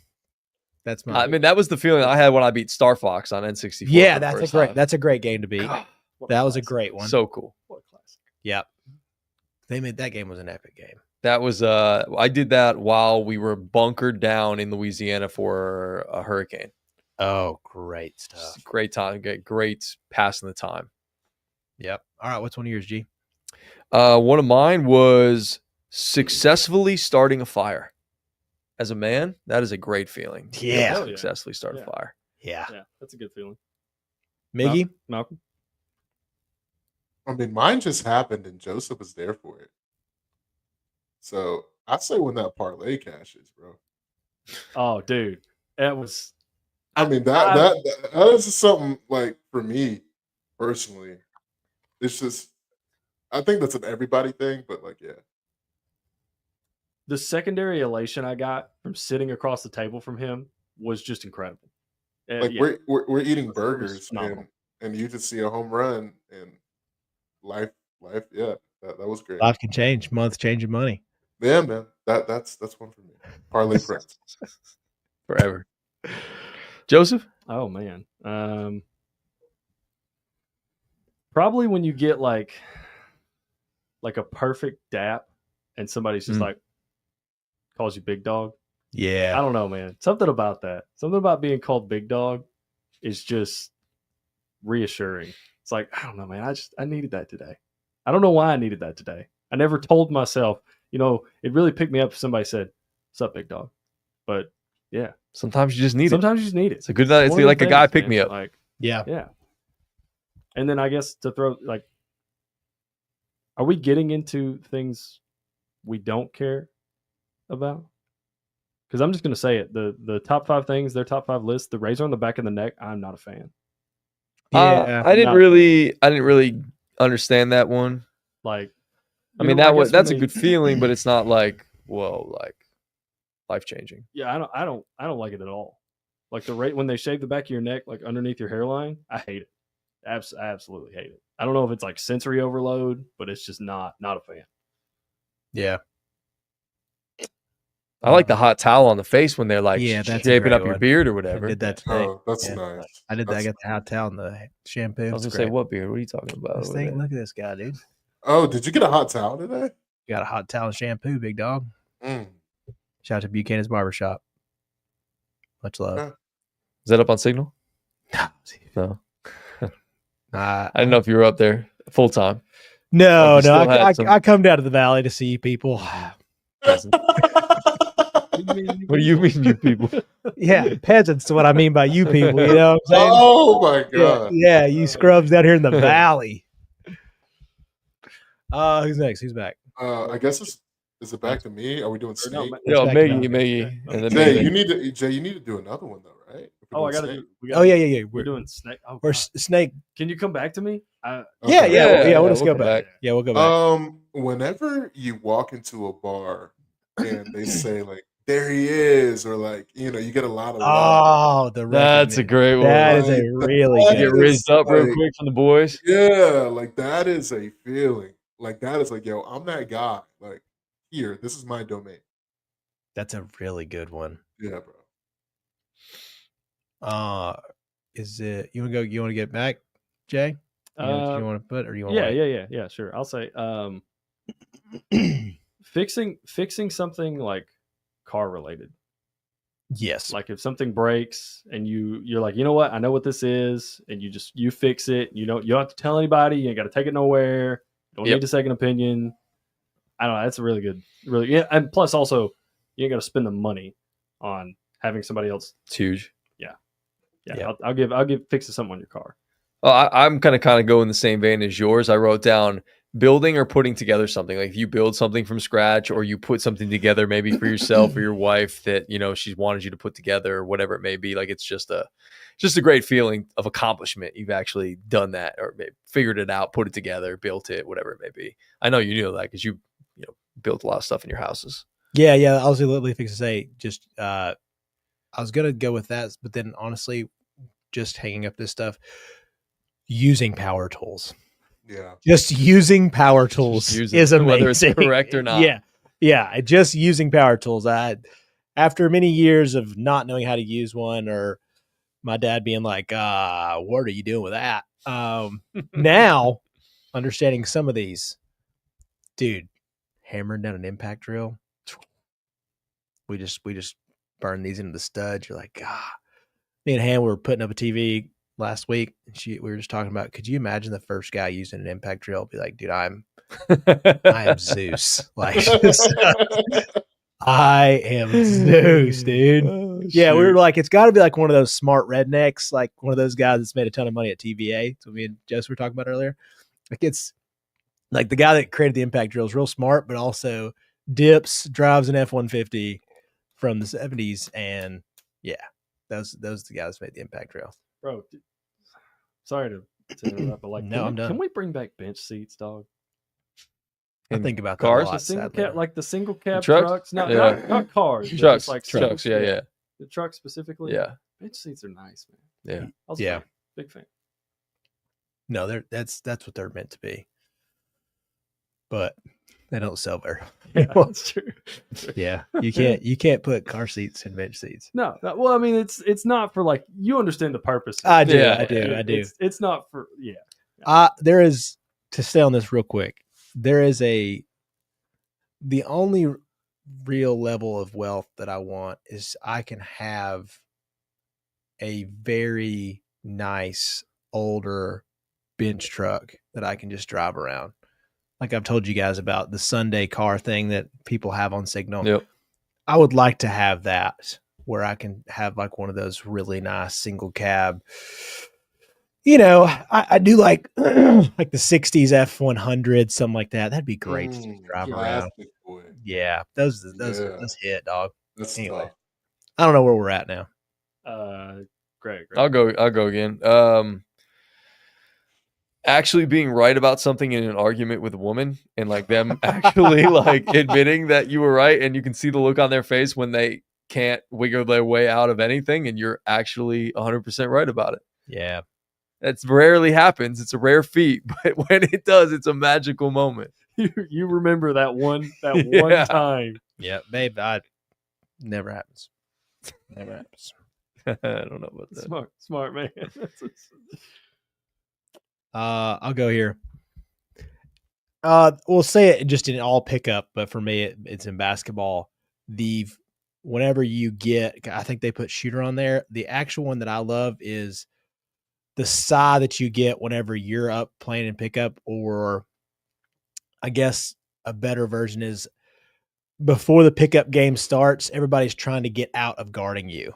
That's my. I mean, that was the feeling I had when I beat Star Fox on N64. yeah, for the that's first a great. time. That's a great game to beat. God, What That was a classic. great one. so cool. What a classic. Yep. They made that game was an epic game. That was I did that while we were bunkered down in Louisiana for a hurricane. Oh, great Just stuff. a great time, great passing the time. Yep. All right. What's one of yours, G? One of mine was successfully starting a fire. As a man, that is a great feeling. to be able to Yeah. Hell yeah. Successfully start Yeah. a fire. Yeah. Yeah, that's a good feeling. Miggy? Malcolm? I mean, mine just happened and Joseph was there for it. So I'd say when that parlay cashes, bro. Oh, dude. That was. I mean, that is something like for me personally. It's just, I think that's an everybody thing, but like, yeah. the secondary elation I got from sitting across the table from him was just incredible. Like Yeah, we're eating it was burgers phenomenal. and you just see a home run and life, yeah, that was great. Life can change. Month changing money. Yeah, man. That's one for me. Parlay Prince. Forever. Joseph? Oh man, probably when you get like a perfect dap, and somebody's just like calls you big dog. Yeah. I don't know, man. Something about that. Something about being called big dog is just reassuring. It's like, I don't know, man. I needed that today. I don't know why I needed that today. I never told myself, it really picked me up if somebody said, "What's up, big dog?" But yeah, Sometimes you just need it. sometimes you just need it. It's a good night. It's one of like them a guy things, pick man. me up. Like, Yeah. yeah. And then I guess to throw, like, are we getting into things we don't care about? Because I'm just going to say it. The top 5 things, their top 5 list, the razor on the back of the neck, I'm not a fan. Yeah. I didn't Not- really understand that one. Like, I mean, that's a good feeling, but it's not like, whoa, like life changing. Yeah, I don't like it at all. Like when they shave the back of your neck, like underneath your hairline, I hate it. I absolutely hate it. I don't know if it's like sensory overload, but it's just not a fan. Yeah. I like the hot towel on the face when they're like Yeah, that's a shaping great up your one. beard or I whatever. did that today. Oh, that's Yeah. nice. I did that. I That's got the hot towel and the shampoo. I was gonna It's say, great. what beard? What are you talking about? This over thing, there? look at this guy, dude. Oh, did you get a hot towel today? Got a hot towel and shampoo, big dog. Mm. Shout out to Buchanan's Barbershop. Much love. Yeah. Is that up on Signal? No. I I didn't know if you were up there full time. No, Like you no. still had some- I come down to the valley to see you people. What do you mean, you people? Yeah, peasants is what I mean by you people. You know what I'm saying? Oh my Yeah, god. yeah, you scrubs down here in the valley. Who's next? Who's back? I guess is it back to me? Are we doing snake? Yo, back to Maggie, and then Jay, Maggie. you need to do another one though, right? If we're Oh, I doing got to snake. do. Oh yeah. We're doing snake. Oh, We're God. snake. Can you come back to me? Yeah, Okay. We'll just we'll go come back. back. Yeah, we'll go back. Whenever you walk into a bar and they say like, "There he is," or like, you get a lot of love. Oh, the That's a recommend. great one. That is a Like, really that Get good. is rizzed up real like- quick from the boys. Yeah, like that is a feeling. Like that is like, yo, I'm that guy. Like, here, this is my domain. That's a really good one. Yeah, bro. Is it you want to go? You want to get back, Jay? You want to put or you want? Yeah. Sure. I'll say fixing something like car related. Yes. Like if something breaks and you're like, you know what, I know what this is, and you fix it. You don't have to tell anybody. You ain't got to take it nowhere. You don't need a second opinion. I don't know. That's a really good, yeah. And plus, also, you ain't got to spend the money on having somebody else. It's huge. Yeah. I'll give fixing something on your car. Oh, I'm kind of go in the same vein as yours. I wrote down building or putting together something. Like if you build something from scratch or you put something together maybe for yourself or your wife that, she's wanted you to put together or whatever it may be. Like it's just a great feeling of accomplishment. You've actually done that or maybe figured it out, put it together, built it, whatever it may be. I know you knew that because you built a lot of stuff in your houses. Yeah. I was literally fixing to say just I was gonna go with that, but then honestly, just hanging up this stuff, using power tools. Yeah. Just using power tools is amazing. Whether it's correct or not. Yeah. Just using power tools. After many years of not knowing how to use one, or my dad being like, "What are you doing with that?" Now, understanding some of these, dude, hammering down an impact drill. We just burn these into the studs. You're like, me and Han were putting up a TV last week. And we were just talking about, could you imagine the first guy using an impact drill be like, dude, I am Zeus. Like, I am Zeus, dude. Oh, Yeah, we shoot. were like, it's got to be like one of those smart rednecks, like one of those guys that's made a ton of money at TVA. That's what me and Jess were talking about earlier. Like it's like the guy that created the impact drill is real smart, but also dips, drives an F-150 from the 70s, and yeah, those are the guys that made the impact drill. Bro, sorry to interrupt, but like, No, I'm done. Can we bring back bench seats, dog? I In think about that cars? a The lot. single sadly. cab, like the single cab trucks? trucks, not, Yeah. not cars, but Trucks, just like trucks. singles, Yeah. the trucks specifically. Yeah. Bench seats are nice, man. Yeah. I was a Yeah. fan. Big fan. No, that's what they're meant to be. But they don't sell very Yeah, well. that's true. Yeah, you can't put car seats in bench seats. No, well, I mean, it's not for like, you understand the purpose. I do, Yeah, I do. It's not for There is, to stay on this real quick. There is the only real level of wealth that I want is I can have a very nice older bench truck that I can just drive around. Like I've told you guys about the Sunday car thing that people have on Signal. Yep. I would like to have that where I can have like one of those really nice single cab. You know, I do like like the 60s F100, something like that. That'd be great to just drive around. Classic, boy. Yeah, those Yeah. hit, dog. That's Anyway. tough. I don't know where we're at now. great. I'll go again. Actually being right about something in an argument with a woman and like them actually like admitting that you were right, and you can see the look on their face when they can't wiggle their way out of anything and you're actually 100% right about it. Yeah. That's rarely happens. It's a rare feat, but when it does, it's a magical moment. You remember that one Yeah. time. Yeah, babe, never happens. Never happens. I don't know about that. Smart man. I'll go here. We'll say it just in all pickup, but for me, it's in basketball. Whenever you get, I think they put shooter on there. The actual one that I love is the sigh that you get whenever you're up playing in pickup, or I guess a better version is before the pickup game starts, everybody's trying to get out of guarding you.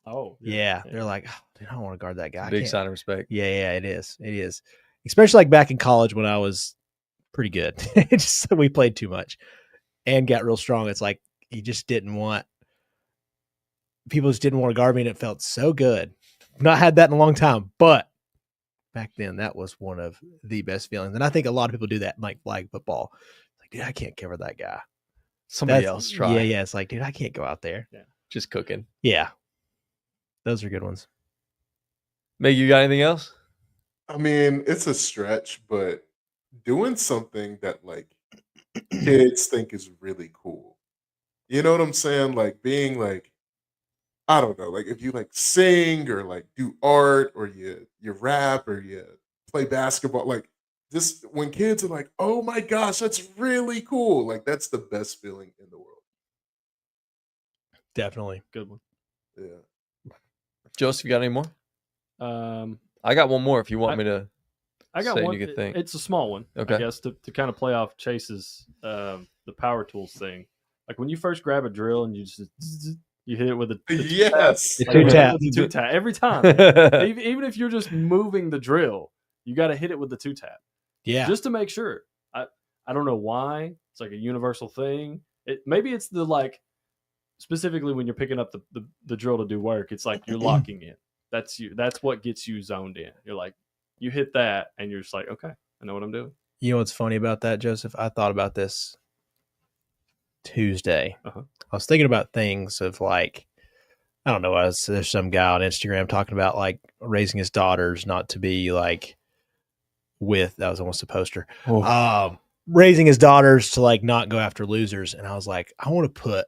Oh, Yeah. They're like, oh, dude, I don't want to guard that guy. I Big can't." sign of respect. Yeah, it is. It is. Especially like back in college when I was pretty good. We played too much and got real strong. It's like people just didn't want to guard me, and it felt so good. Not had that in a long time, but back then that was one of the best feelings. And I think a lot of people do that in like flag football. Like, dude, I can't cover that guy. Somebody else try. Yeah. It's like, dude, I can't go out there. Just cooking. Yeah. Those are good ones. Meg, you got anything else? I mean, it's a stretch, but doing something that like kids think is really cool. You know what I'm saying? Like being like, I don't know, like if you like sing or like do art or you rap or you play basketball, like just when kids are like, oh my gosh, that's really cool. Like that's the best feeling in the world. Definitely. good one. Yeah. Joseph, you got any more? I got one more if you want me to. I got say one. you could think. It's a small one, Okay. I guess, to kind of play off Chase's the power tools thing. Like when you first grab a drill and you just you hit it with a Yes. The two tap. with the two tap every time. Man. Even if you're just moving the drill, you got to hit it with the two tap. Yeah. Just to make sure. I don't know why. It's like a universal thing. Maybe it's the like specifically when you're picking up the drill to do work. It's like you're locking in. That's what gets you zoned in. You're like, you hit that and you're just like, okay, I know what I'm doing. You know what's funny about that, Joseph? I thought about this Tuesday. Uh-huh. I was thinking about things of like, I don't know, there's some guy on Instagram talking about like raising his daughters not to be like that was almost a poster. Raising his daughters to like not go after losers. And I was like, I want to put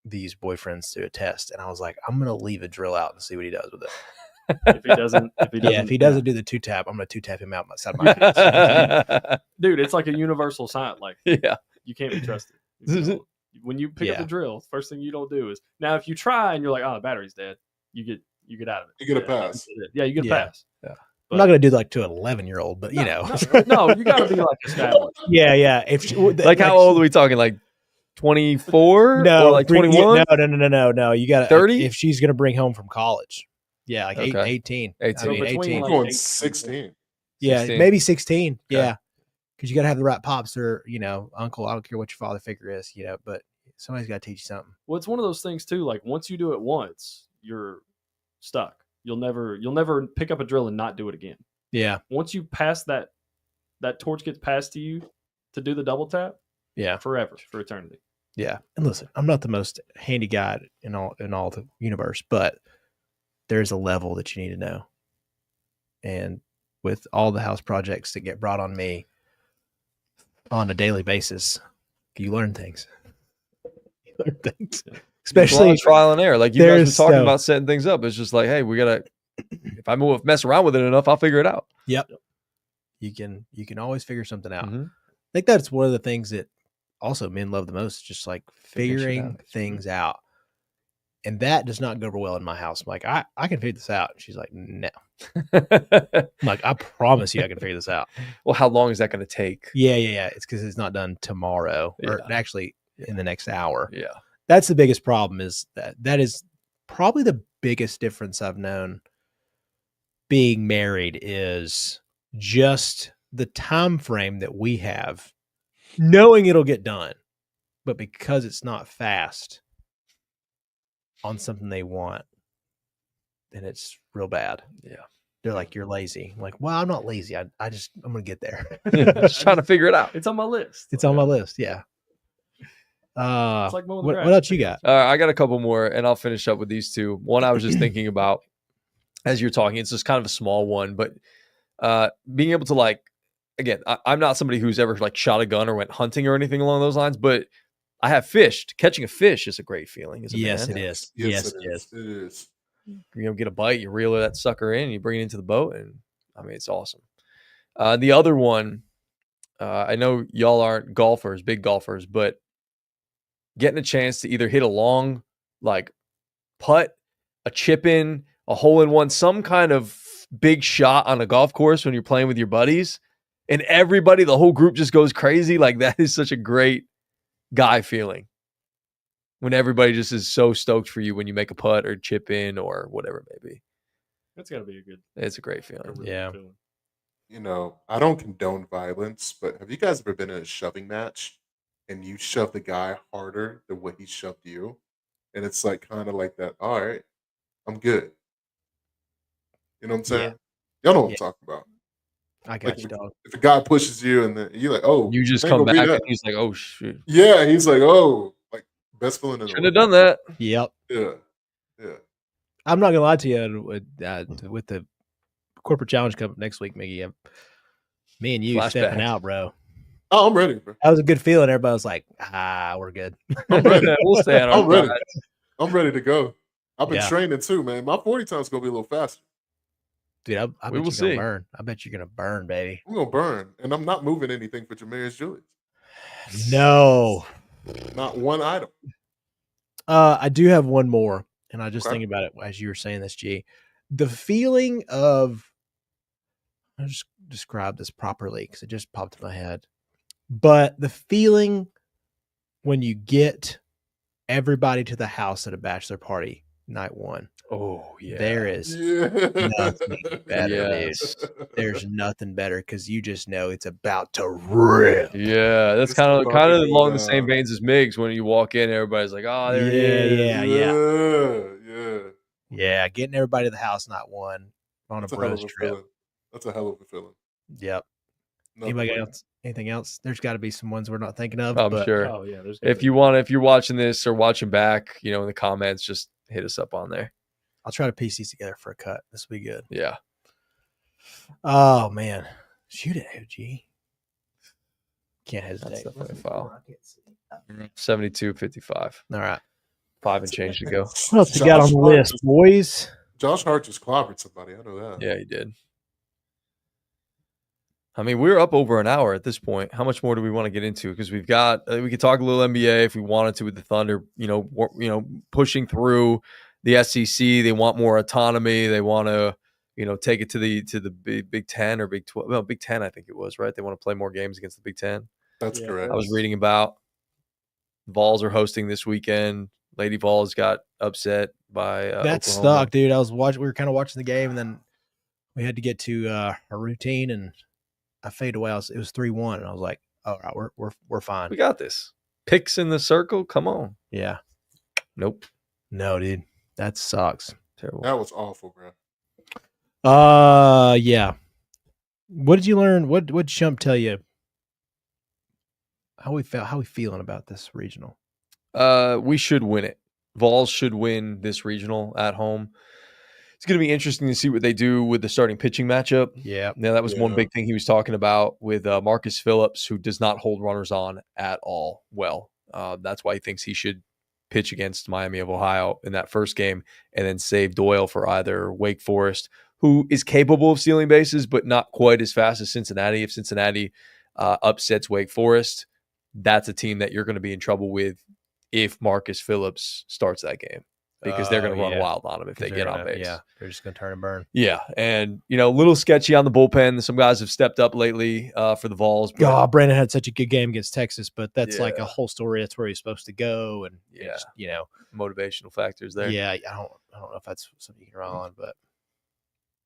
these boyfriends through a test. And I was like, I'm going to leave a drill out and see what he does with it. If he doesn't do the two tap, I'm going to two tap him out outside my face. dude, it's like a universal sign. Like, Yeah. you can't be trusted. When you pick up the drill, first thing you don't do is now if you try and you're like, oh, the battery's dead, you get out of it. You get a pass. Yeah, you get a pass. Yeah. I'm not going to do like to an 11-year-old, but you know. No, you got to be like established. Yeah. If like how old are we talking? Like 24? No, or like 21? No. You got 30? if she's going to bring home from college. Yeah, like Okay. 18. 18. So between, 18. like, Going 18. 16. Yeah, 16. maybe 16. Okay. Yeah. Because you got to have the right pops or, uncle. I don't care what your father figure is, but somebody's got to teach you something. Well, it's one of those things too. Like once you do it once, you're stuck. You'll never pick up a drill and not do it again. Yeah. Once you pass that torch gets passed to you to do the double tap Yeah. forever, for eternity. Yeah. And listen, I'm not the most handy guy in all the universe, but there's a level that you need to know. And with all the house projects that get brought on me on a daily basis, you learn things. You learn things. Yeah. It's a lot Especially of trial and error. Like you guys been there's talking so- about setting things up. It's just like, hey, we gotta. If I mess around with it enough, I'll figure it out. Yep. You can always figure something out. Mhm. I think that's one of the things that also men love the most, just like Figuring shit figuring out. things out. And that does not go over well in my house. I'm like, I can figure this out. She's like, no. I'm like, I promise you I can figure this out. Well, how long is that going to take? Yeah. It's because it's not done tomorrow or Yeah. actually in the next hour. Yeah. That's the biggest problem is that is probably the biggest difference I've known being married is just the time frame that we have, knowing it'll get done, but because it's not fast on something they want, then it's real bad. Yeah. They're like, you're lazy. I'm like, well, I'm not lazy. I'm gonna get there. Just trying to figure it out. It's on my list. It's on my list. Yeah. It's like mowing the What grass. else you got? I got a couple more, and I'll finish up with these two. One I was just thinking about as you're talking. It's just kind of a small one, but being able to like, again, I'm not somebody who's ever like shot a gun or went hunting or anything along those lines, but I have fished. Catching a fish is a great feeling. As a Yes, man. it is. Yes, Yes, it it is. is. It is. You know, get a bite, you reel that sucker in, you bring it into the boat, and I mean, it's awesome. The other one, I know y'all aren't golfers, big golfers, but getting a chance to either hit a long, like putt, a chip in, a hole in one, some kind of big shot on a golf course when you're playing with your buddies, and everybody, the whole group just goes crazy. Like that is such a great guy feeling. When everybody just is so stoked for you when you make a putt or chip in or whatever it may be. That's got to be a good. It's a great a feeling. really Yeah. good feeling. You know, I don't condone violence, but have you guys ever been in a shoving match and you shove the guy harder than what he shoved you? And it's like kind of like that. All right, I'm good. You know what I'm saying? Y'all know what I'm talking about. I got Like you, dog. if a guy pushes you and then you're like, oh, You just ain't come gonna be back that. and he's like, oh, shit. Yeah, he's like, oh, like best feeling in the Shouldn't have world. done that. Yep. Yeah. I'm not gonna lie to you with the corporate challenge coming up next week, Miggy. Me and you stepping Flashback. out, bro. Oh, I'm ready, bro. That was a good feeling. Everybody was like, we're good. I'm ready. We'll stay on our I'm ready. side. I'm ready to go. I've been Yeah. training too, man. My 40 time's gonna be a little faster. Dude, I We bet will you're see. gonna burn. I bet you're gonna burn, baby. I'm gonna burn, and I'm not moving anything for Jamarius Julius. No. Not one item. I do have one more, and I just Okay. think about it as you were saying this, G. The feeling of I'll just describe this properly because it just popped in my head. But the feeling when you get everybody to the house at a bachelor party night one, Oh, yeah. there is Yeah. nothing better, Yes. dude. There's nothing better because you just know it's about to rip. Yeah, that's It's kind of about to go along the same down. veins as Miggs. When you walk in, everybody's like, "Oh, there it is." Yeah. Yeah. Yeah, getting everybody to the house night one on That's a a hell bros of a trip. feeling. That's a hell of a feeling. Yep. Nothing Anybody like- else? Anything else? There's got to be some ones we're not thinking of. I'm but sure. Oh yeah, there's. If you're watching this or watching back, you know, in the comments, just hit us up on there. I'll try to piece these together for a cut. This will be good. Yeah. Oh man, shoot it, OG. Can't hesitate. That's definitely a foul. I can't see. 72-55. All right. 5 and change to go. What else we got on the Hart list, just- boys? Josh Hart just clobbered somebody. I know that. Yeah, he did. I mean, we're up over an hour at this point. How much more do we want to get into? Because we've got we could talk a little NBA if we wanted to with the Thunder. Pushing through the SEC. They want more autonomy. They want to take it to the Big 10 or Big 12. Well, Big 10, I think it was, right? They want to play more games against the Big 10. That's Yeah. correct. I was reading about Vols are hosting this weekend. Lady Vols got upset by That Oklahoma. sucked, dude. I was watching. We were kind of watching the game, and then we had to get to our routine, and I faded away. It was 3-1, and I was like, "All right, we're fine." We got this. Picks in the circle. Come on. Yeah. Nope. No, dude, that sucks. Terrible. That was awful, bro. Yeah. What did you learn? What did Shump tell you How we feeling about this regional? We should win it. Vols should win this regional at home. It's going to be interesting to see what they do with the starting pitching matchup. Yeah. Now, that was one Yeah. big thing he was talking about with Marcus Phillips, who does not hold runners on at all well. That's why he thinks he should pitch against Miami of Ohio in that first game and then save Doyle for either Wake Forest, who is capable of stealing bases, but not quite as fast as Cincinnati. If Cincinnati upsets Wake Forest, that's a team that you're going to be in trouble with if Marcus Phillips starts that game, because they're going to run yeah. wild on him if they get on base. Yeah, they're just going to turn and burn. Yeah, and a little sketchy on the bullpen. Some guys have stepped up lately for the Vols. But God, Brandon had such a good game against Texas, but that's like Yeah. a whole story. That's where he's supposed to go, and Yeah. just, motivational factors there. yeah. I don't know if that's something you can rely on, but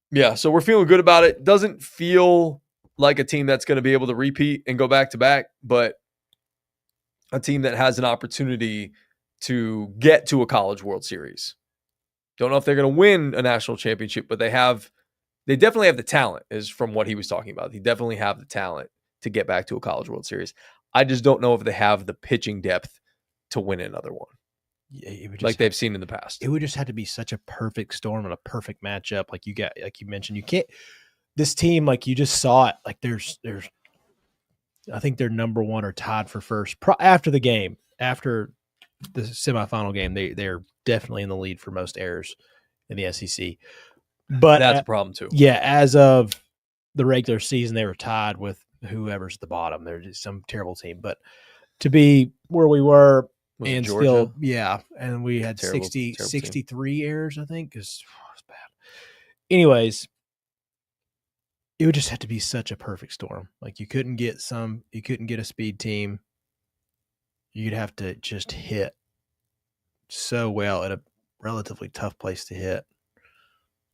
Yeah, so we're feeling good about it. Doesn't feel like a team that's going to be able to repeat and go back to back, but a team that has an opportunity to get to a College World Series. Don't know if they're going to win a national championship, but they definitely have the talent, is from what he was talking about. They definitely have the talent to get back to a College World Series. I just don't know if they have the pitching depth to win another one, like they've seen in the past. it would just have to be such a perfect storm and a perfect matchup. Like you mentioned, you can't. This team, like you just saw it. Like there's, I think they're number one or tied for first after the game. After the semifinal game, they're definitely in the lead for most errors in the SEC. But That's a problem too. yeah, as of the regular season, they were tied with whoever's at the bottom. They're just some terrible team. But to be where we were, Was it and Georgia? still, yeah, and we had Terrible 63 errors, I think, because it's bad. Anyways, it would just have to be such a perfect storm. Like you couldn't get a speed team. You'd have to just hit so well at a relatively tough place to hit.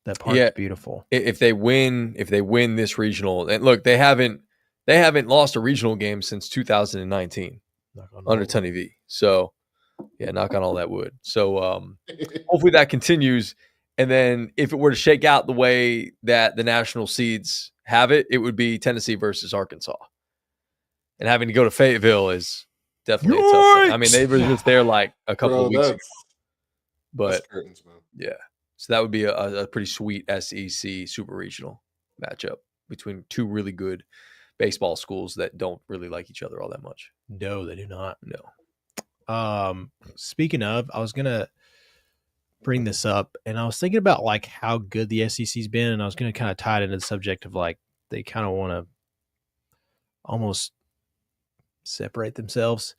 That part's Yeah. beautiful. If they win this regional, and look, they haven't lost a regional game since 2019 under Tony V. So yeah, knock on all that wood. So hopefully that continues. And then if it were to shake out the way that the national seeds have it, it would be Tennessee versus Arkansas. And having to go to Fayetteville is definitely a tough thing. I mean, they were just there like a couple of weeks ago. But that's curtains, man. yeah. So that would be a pretty sweet SEC super regional matchup between two really good baseball schools that don't really like each other all that much. No, they do not. No. Speaking of, I was gonna bring this up, and I was thinking about like how good the SEC's been, and I was gonna kind of tie it into the subject of like they kind of want to almost separate themselves.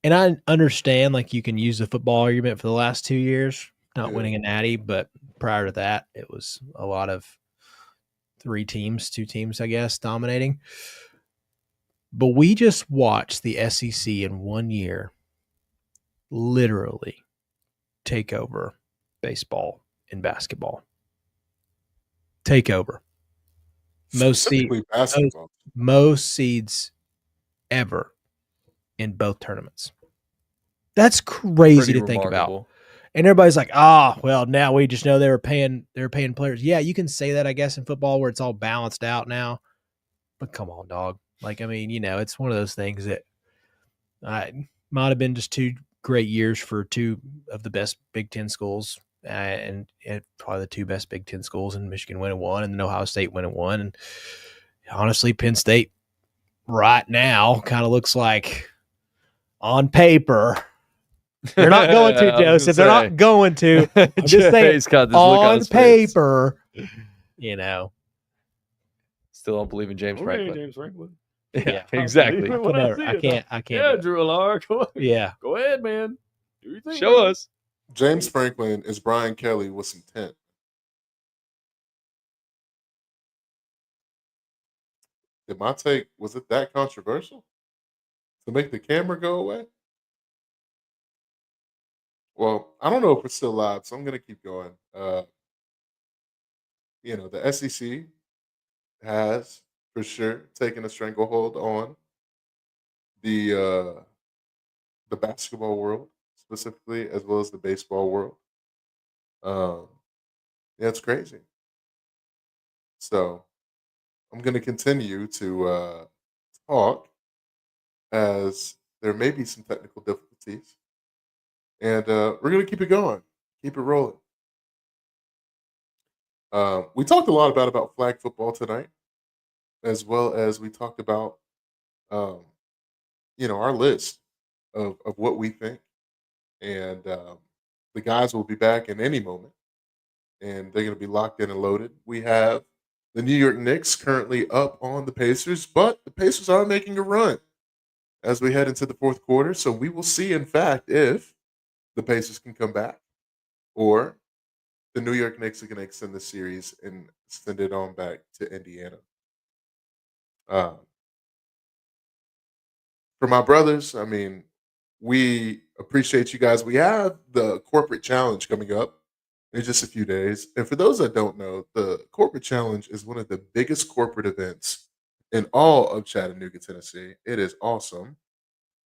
And I understand like you can use the football argument for the last 2 years not winning a natty, but prior to that, it was a lot of two teams, I guess, dominating. But we just watched the SEC in 1 year literally take over baseball and basketball. Take over. Most seeds ever in both tournaments. That's crazy to think about. And everybody's like, well, now we just know they were paying players. Yeah, you can say that, I guess, in football where it's all balanced out now. But come on, dog. Like, I mean, it's one of those things that might have been just 2 great years for 2 of the best Big Ten schools, and probably the 2 best Big Ten schools, and Michigan winning 1, and then Ohio State winning 1. And honestly, Penn State right now kind of looks like on paper. They're not going to, Joseph. They're not going to. I'm just saying, on paper, Still don't believe in James Franklin. James Franklin. Yeah, exactly. I can't. Yeah, Drew Allard. Yeah. Go ahead, man. Do your thing. Show us. James Franklin is Brian Kelly with some tent. Did my take, was it that controversial to make the camera go away? Well, I don't know if it's still live, so I'm going to keep going. The SEC has for sure taken a stranglehold on the basketball world specifically, as well as the baseball world. It's crazy. So I'm going to continue to talk as there may be some technical difficulties. And we're going to keep it going, keep it rolling. We talked a lot about flag football tonight, as well as we talked about, um, our list of what we think. And the guys will be back in any moment, and they're going to be locked in and loaded. We have the New York Knicks currently up on the Pacers, but the Pacers are making a run as we head into the fourth quarter. So we will see, in fact, if the Pacers can come back or the New York Knicks are going to extend the series and send it on back to Indiana. Uh, for my brothers, I mean, we appreciate you guys. We have the corporate challenge coming up in just a few days. And for those that don't know, the corporate challenge is one of the biggest corporate events in all of Chattanooga, Tennessee. It is awesome.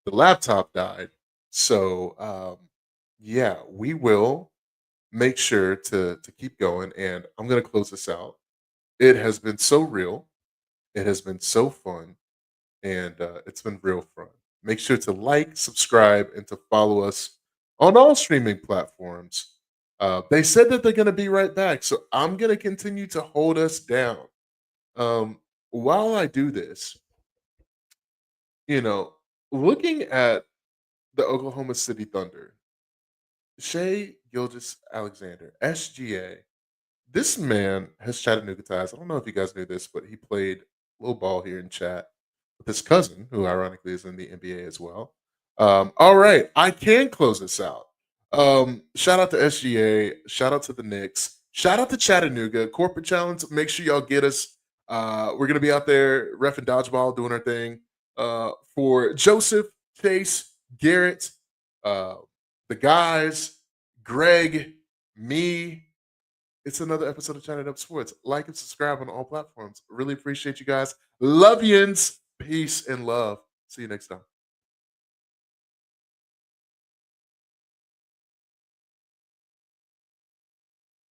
The laptop died. So, yeah, we will make sure to keep going. And I'm going to close this out. It has been so real. It has been so fun. And it's been real fun. Make sure to like, subscribe, and to follow us on all streaming platforms. They said that they're going to be right back, so I'm going to continue to hold us down. While I do this, you know, looking at the Oklahoma City Thunder, Shea Gilgis Alexander, SGA, this man has Chattanooga ties. I don't know if you guys knew this, but he played a little ball here in chat with his cousin, who ironically is in the NBA as well. All right, I can close this out. Shout out to SGA. Shout out to the Knicks. Shout out to Chattanooga. Corporate Challenge. Make sure y'all get us. We're gonna be out there reffing dodgeball, doing our thing. For Joseph, Chase, Garrett, uh, the guys, Greg, me. It's another episode of Chatting Up Sports. Like and subscribe on all platforms. Really appreciate you guys. Love yins. Peace and love. See you next time.